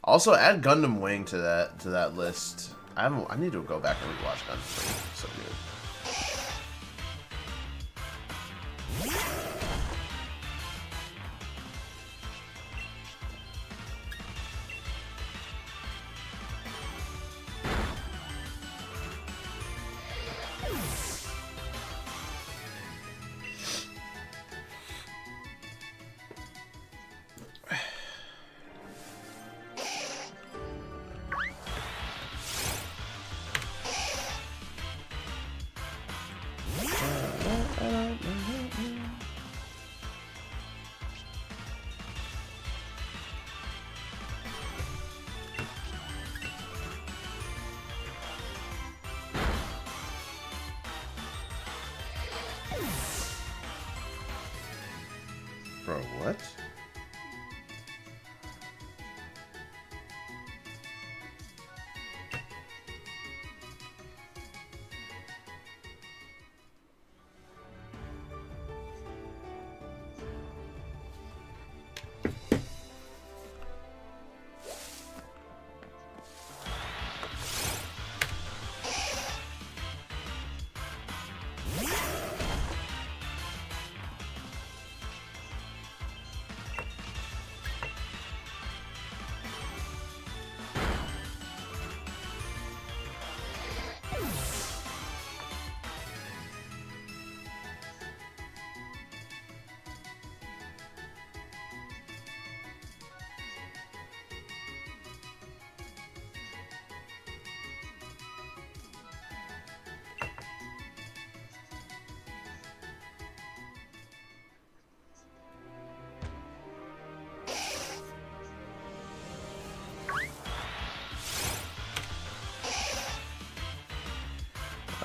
Also, add Gundam Wing to that list. I need to go back and rewatch Gundam Wing. It's so good. Bro, what?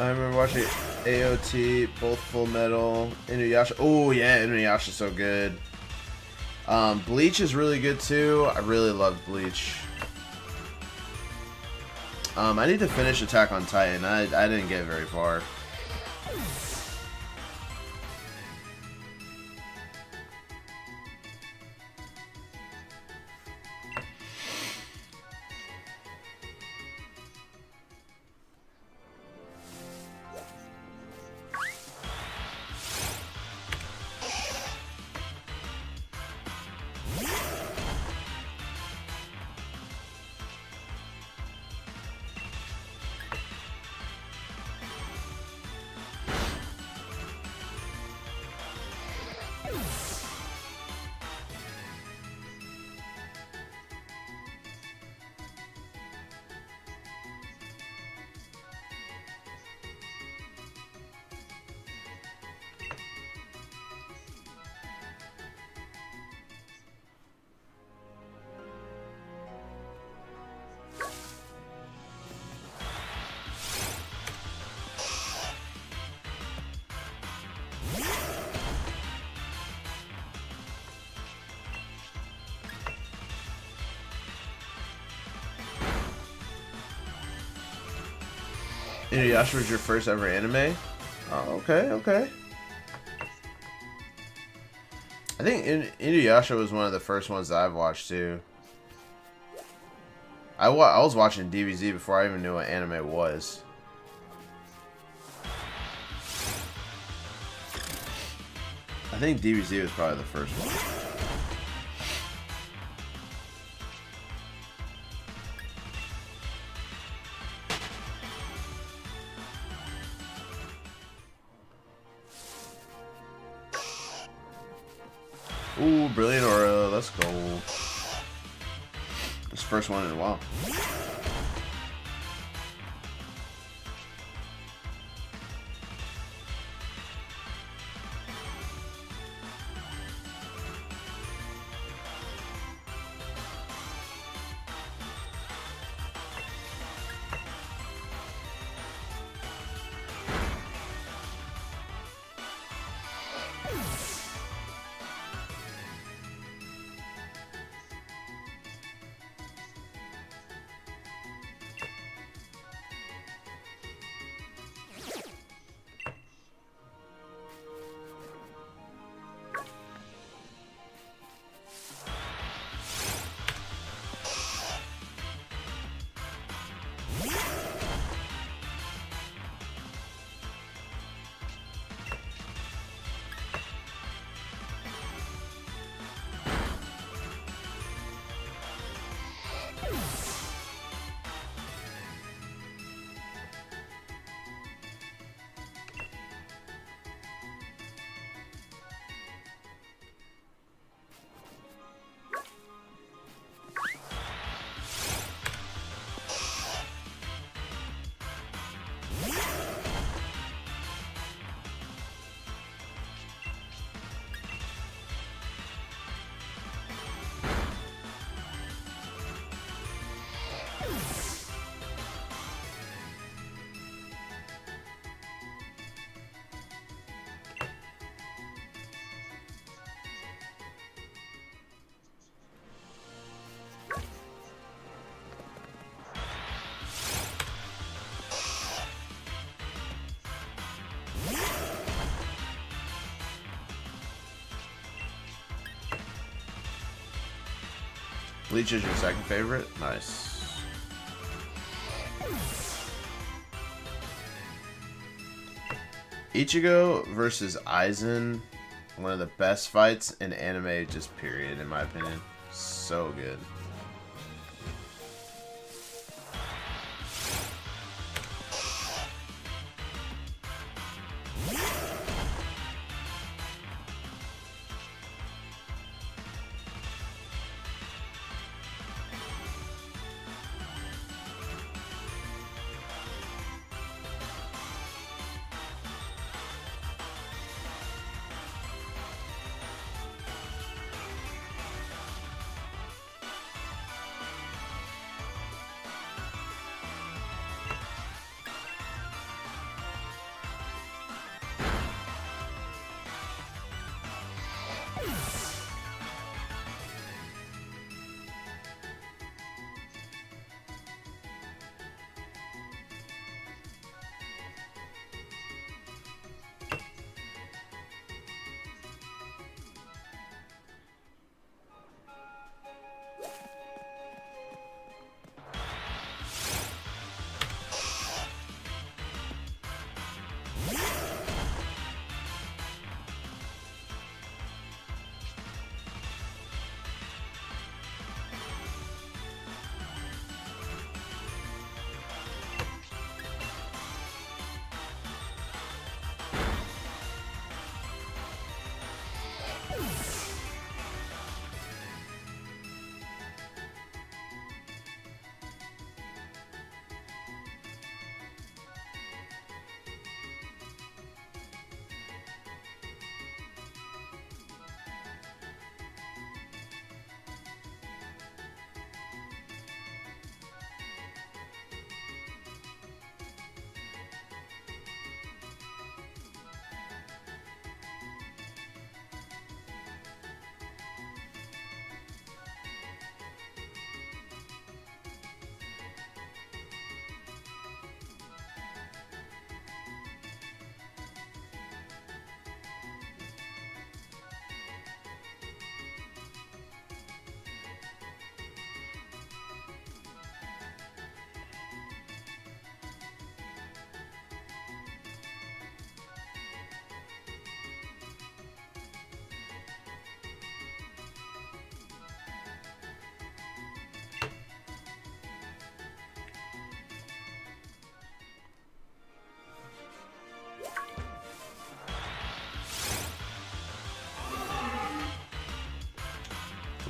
I remember watching AOT, both Full Metal, Inuyasha. Oh yeah, Inuyasha's so good. Bleach is really good too. I really love Bleach. I need to finish Attack on Titan. I didn't get very far. Inuyasha was your first ever anime? Oh, okay, okay. I think Inuyasha was one of the first ones that I've watched too. I was watching DBZ before I even knew what anime was. I think DBZ was probably the first one. Ooh, Brilliant Aura, let's go. This first one in a while. Bleach is your second favorite? Nice. Ichigo versus Aizen, one of the best fights in anime, just period, in my opinion. So good.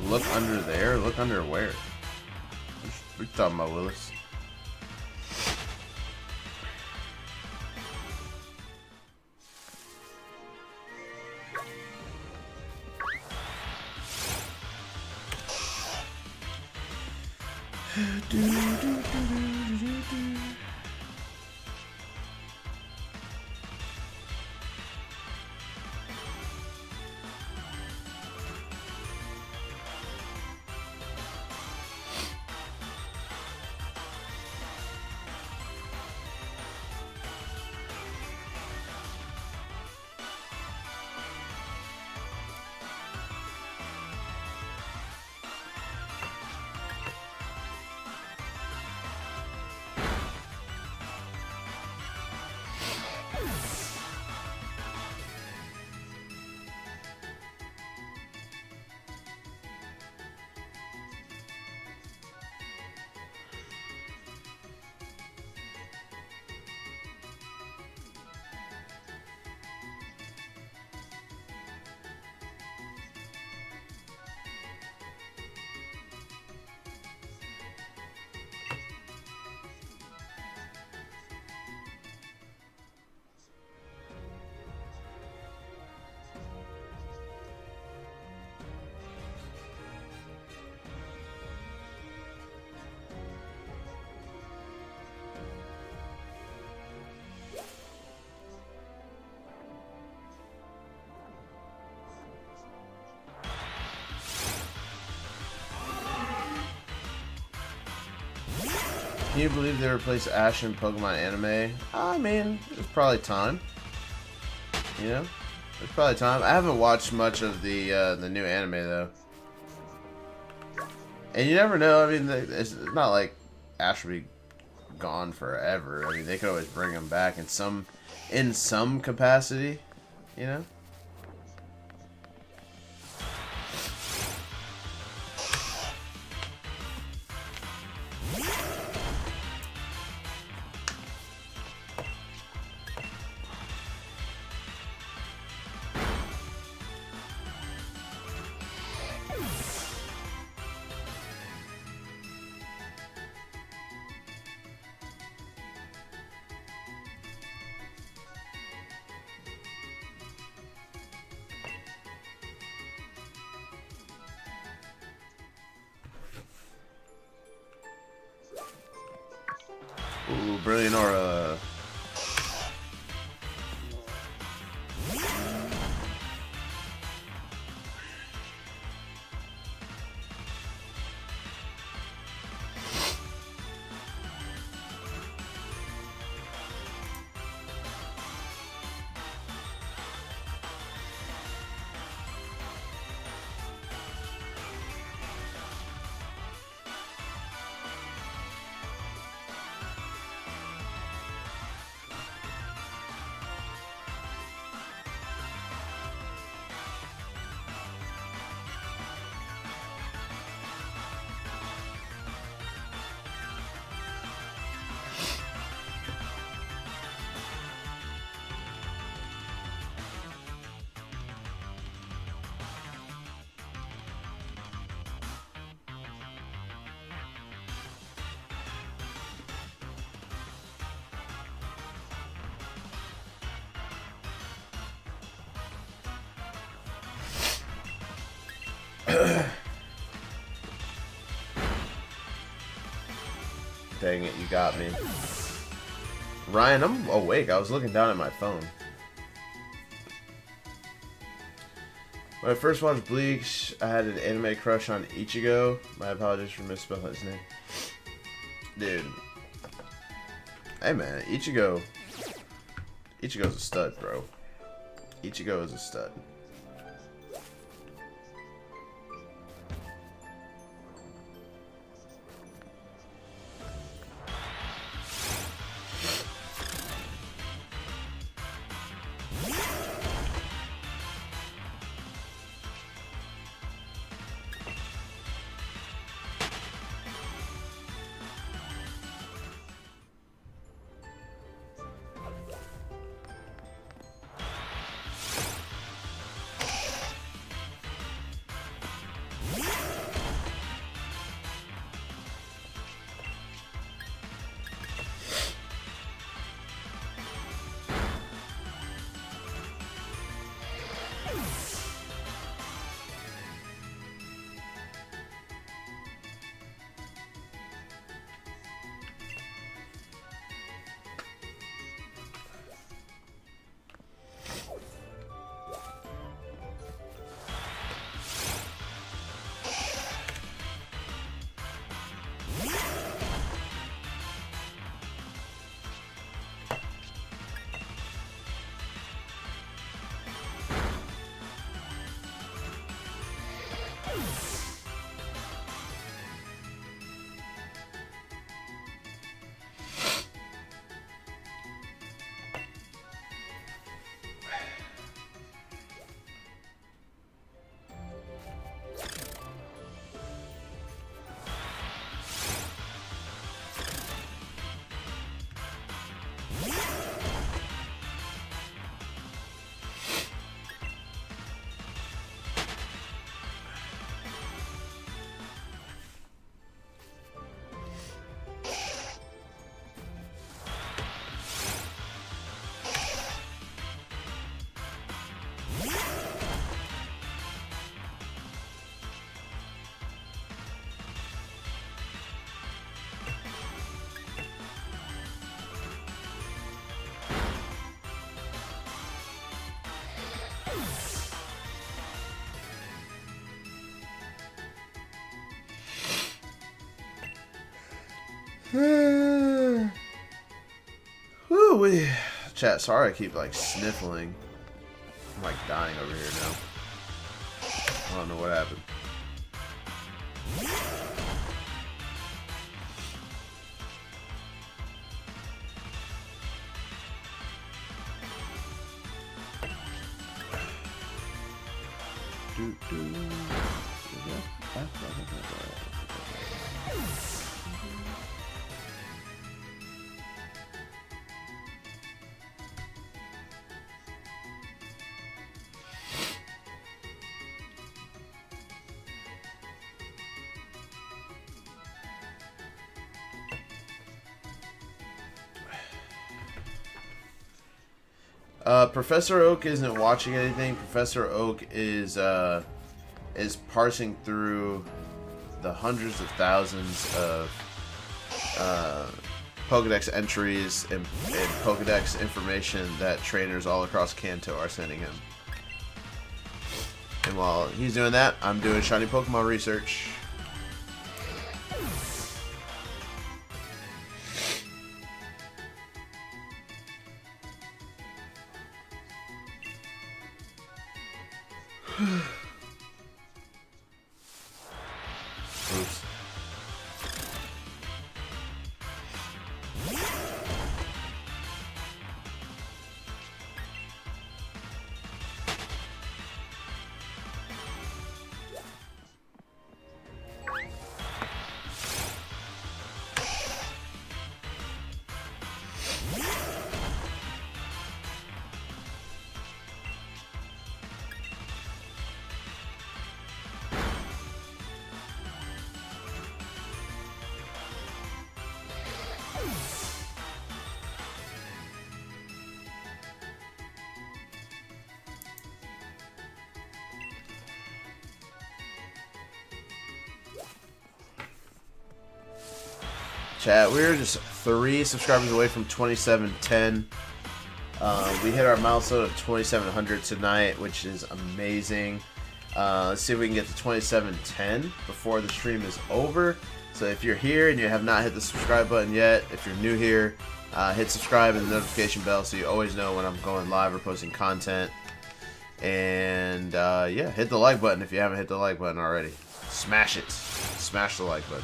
Look under there? Look under where? What are you talking about, Willis? Can you believe they replaced Ash in Pokemon anime? I mean, it's probably time. You know, it's probably time. I haven't watched much of the new anime though, and you never know. I mean, it's not like Ash will be gone forever. I mean, they could always bring him back in some capacity. You know. Ooh, Brilliant Aura. Dang it, you got me. Ryan, I'm awake. I was looking down at my phone. When I first watched Bleach, I had an anime crush on Ichigo. My apologies for misspelling his name. Dude. Hey man, Ichigo's a stud, bro. Ichigo is a stud. Woo-wee. Chat, sorry I keep like sniffling. I'm like dying over here now. I don't know what happened. Professor Oak isn't watching anything. Professor Oak is parsing through the hundreds of thousands of Pokedex entries and Pokedex information that trainers all across Kanto are sending him. And while he's doing that, I'm doing shiny Pokemon research. Oops. Chat, we're just 3 subscribers away from 2710. We hit our milestone of 2700 tonight, which is amazing. Let's see if we can get to 2710 before the stream is over. So if you're here and you have not hit the subscribe button yet, if you're new here, hit subscribe and the notification bell so you always know when I'm going live or posting content. And yeah, hit the like button if you haven't hit the like button already. Smash it. Smash the like button.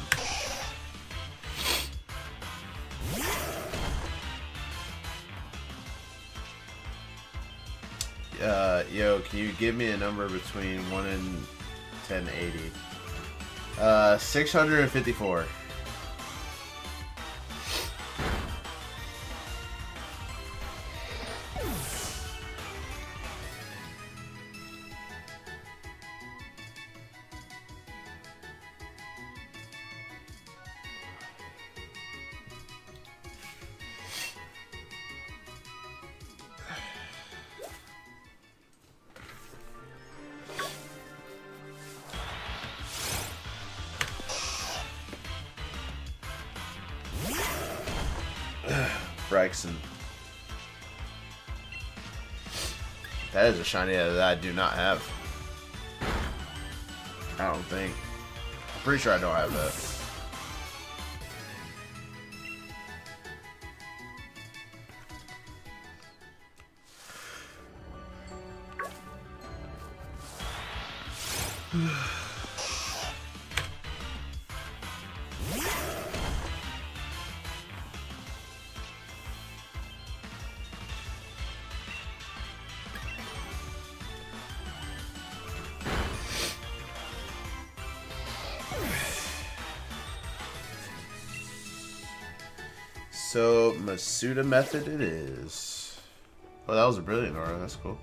Yo, can you give me a number between 1 and 1080? 654. Braxton. That is a shiny that I do not have. I don't think. I'm pretty sure I don't have that. So, Masuda method it is. Oh, that was a brilliant aura. That's cool.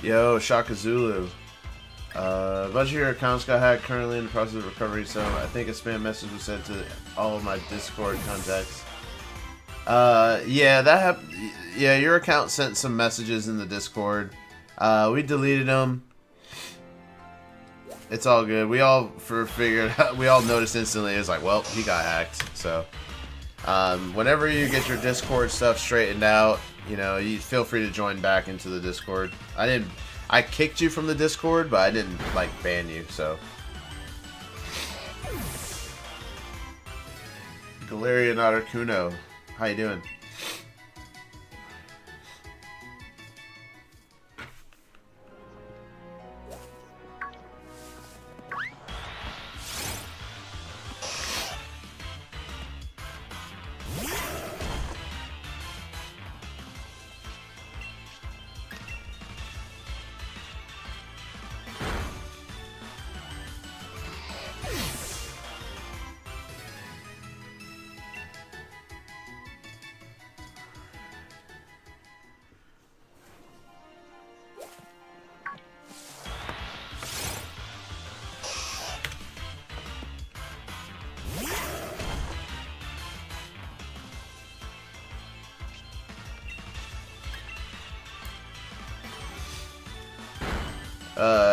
Yo, Shaka Zulu. A bunch of your accounts got hacked, currently in the process of recovery, so I think a spam message was sent to all of my Discord contacts. Yeah, that happened. Yeah, your account sent some messages in the Discord. We deleted them. It's all good. We all figured. We all noticed instantly. It was like, well, he got hacked. So, whenever you get your Discord stuff straightened out, you know, you feel free to join back into the Discord. I kicked you from the Discord, but I didn't like ban you. So, Galarian Articuno, how you doing?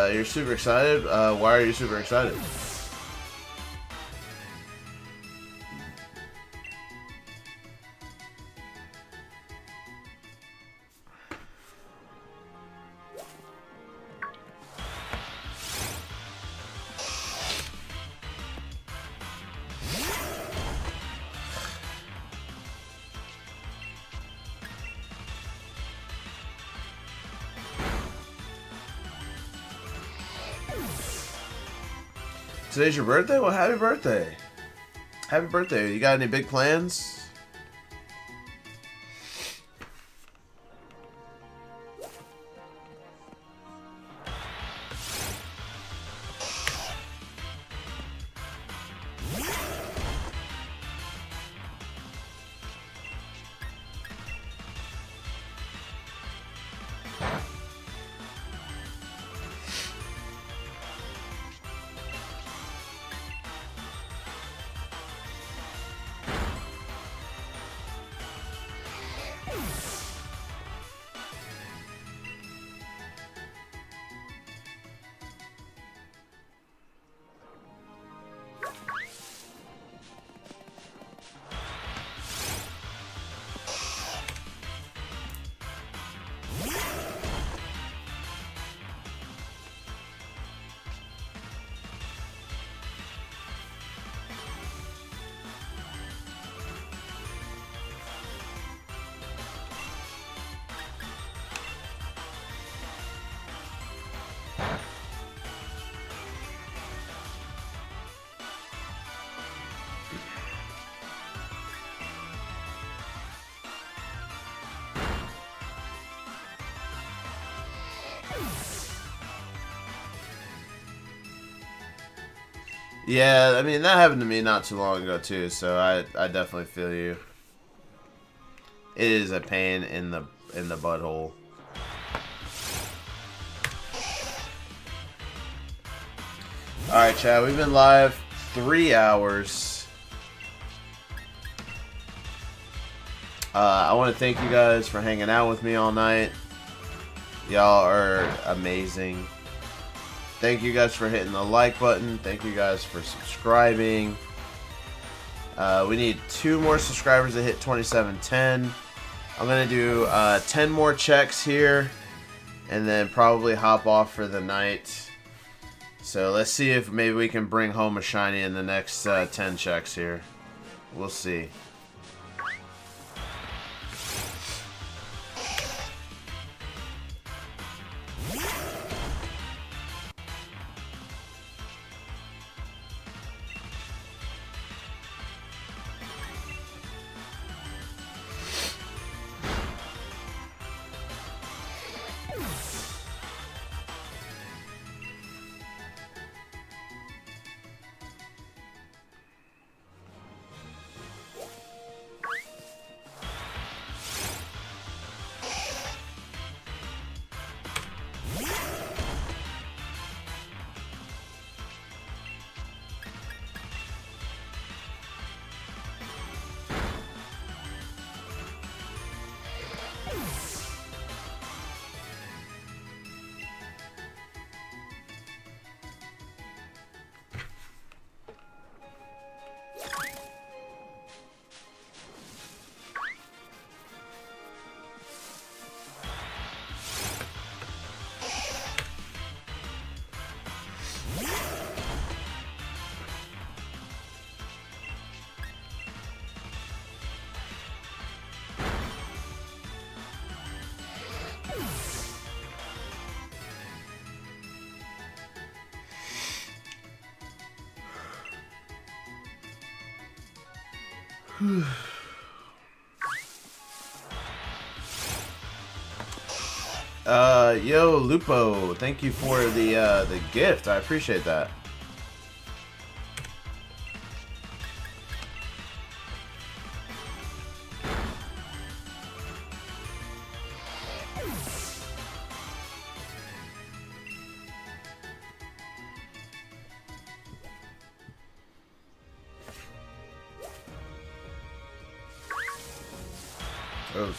You're super excited? Why are you super excited? Today's your birthday? Well, happy birthday. Happy birthday. You got any big plans? Yeah, I mean, that happened to me not too long ago, too, so I definitely feel you. It is a pain in the butthole. Alright, Chad, we've been live 3 hours. I want to thank you guys for hanging out with me all night. Y'all are amazing. Thank you guys for hitting the like button. Thank you guys for subscribing. We need 2 more subscribers to hit 2710. I'm going to do 10 more checks here and then probably hop off for the night. So let's see if maybe we can bring home a shiny in the next 10 checks here. We'll see. Yo, Lupo, thank you for the gift. I appreciate that. Oh.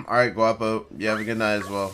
Alright, Guapo. You have a good night as well.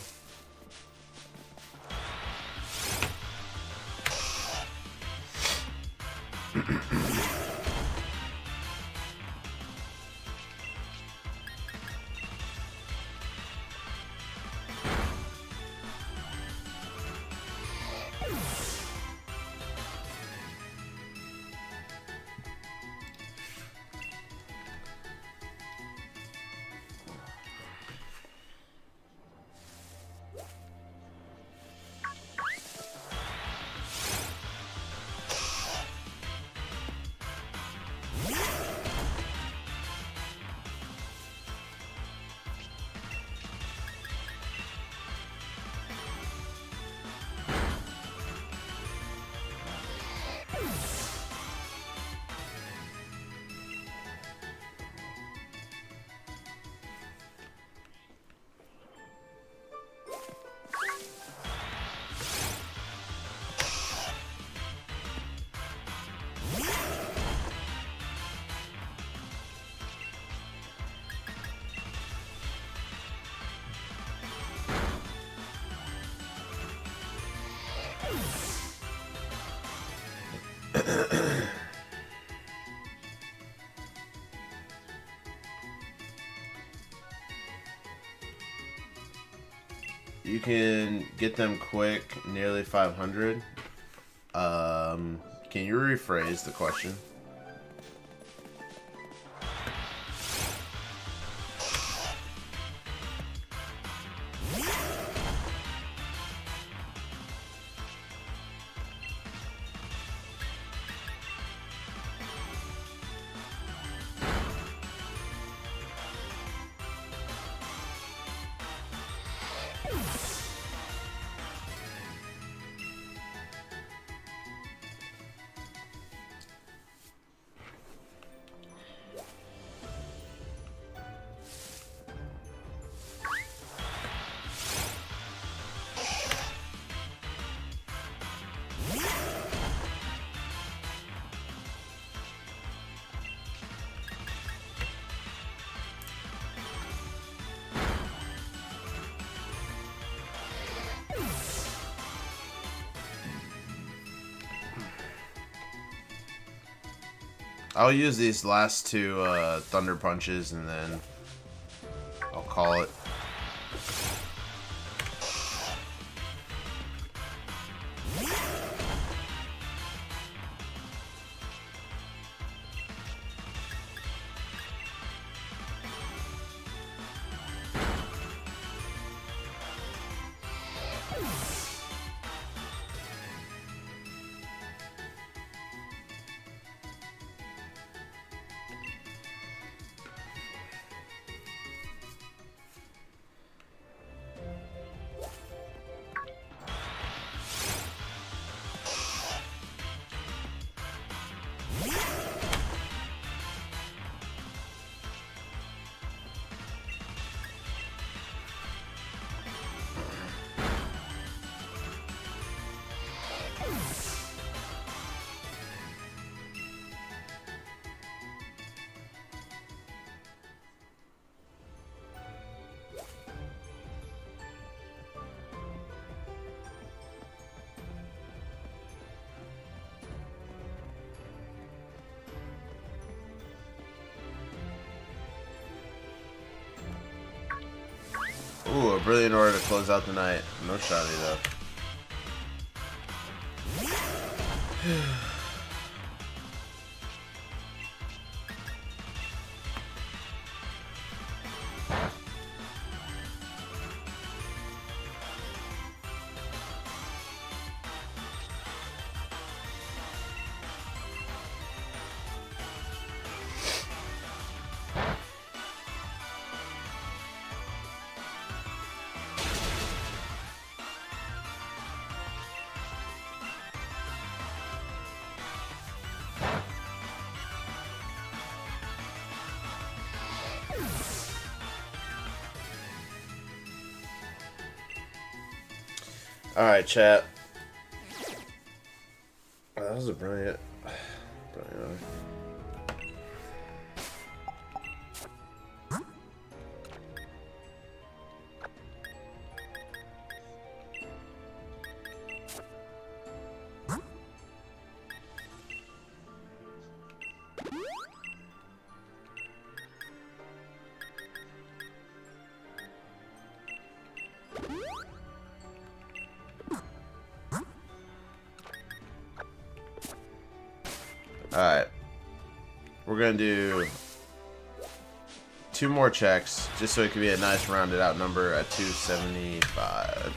You can get them quick, nearly 500. Can you rephrase the question? I'll use these last two Thunder Punches and then I'll call it. Ooh, a brilliant order to close out the night. No shotty though. Alright, chat. Oh, that was a brilliant order. Alright. We're going to do 2 more checks, just so it can be a nice rounded out number at 275.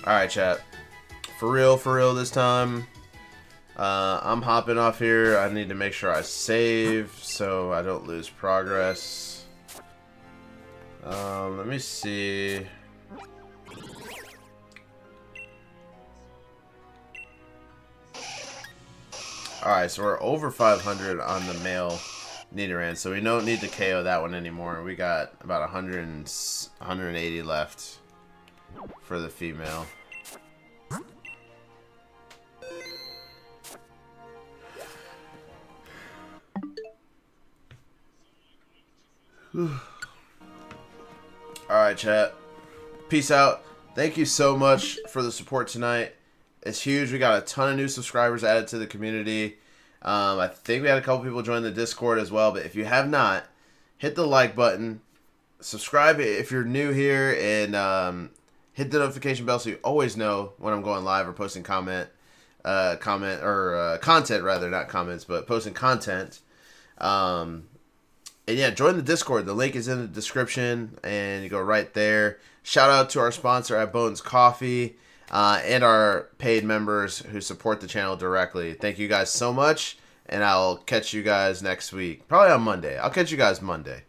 Alright, chat. For real this time. I'm hopping off here. I need to make sure I save so I don't lose progress. Let me see. Alright, so we're over 500 on the male Nidoran, so we don't need to KO that one anymore. We got about 180 left for the female. Alright, chat. Peace out. Thank you so much for the support tonight. It's huge. We got a ton of new subscribers added to the community. I think we had a couple people join the Discord as well, but if you have not, hit the like button, subscribe if you're new here, and hit the notification bell so you always know when I'm going live or posting content rather, not comments, but posting content. And yeah, join the Discord. The link is in the description, and you go right there. Shout out to our sponsor at Bones Coffee, and our paid members who support the channel directly. Thank you guys so much, and I'll catch you guys next week. Probably on Monday. I'll catch you guys Monday.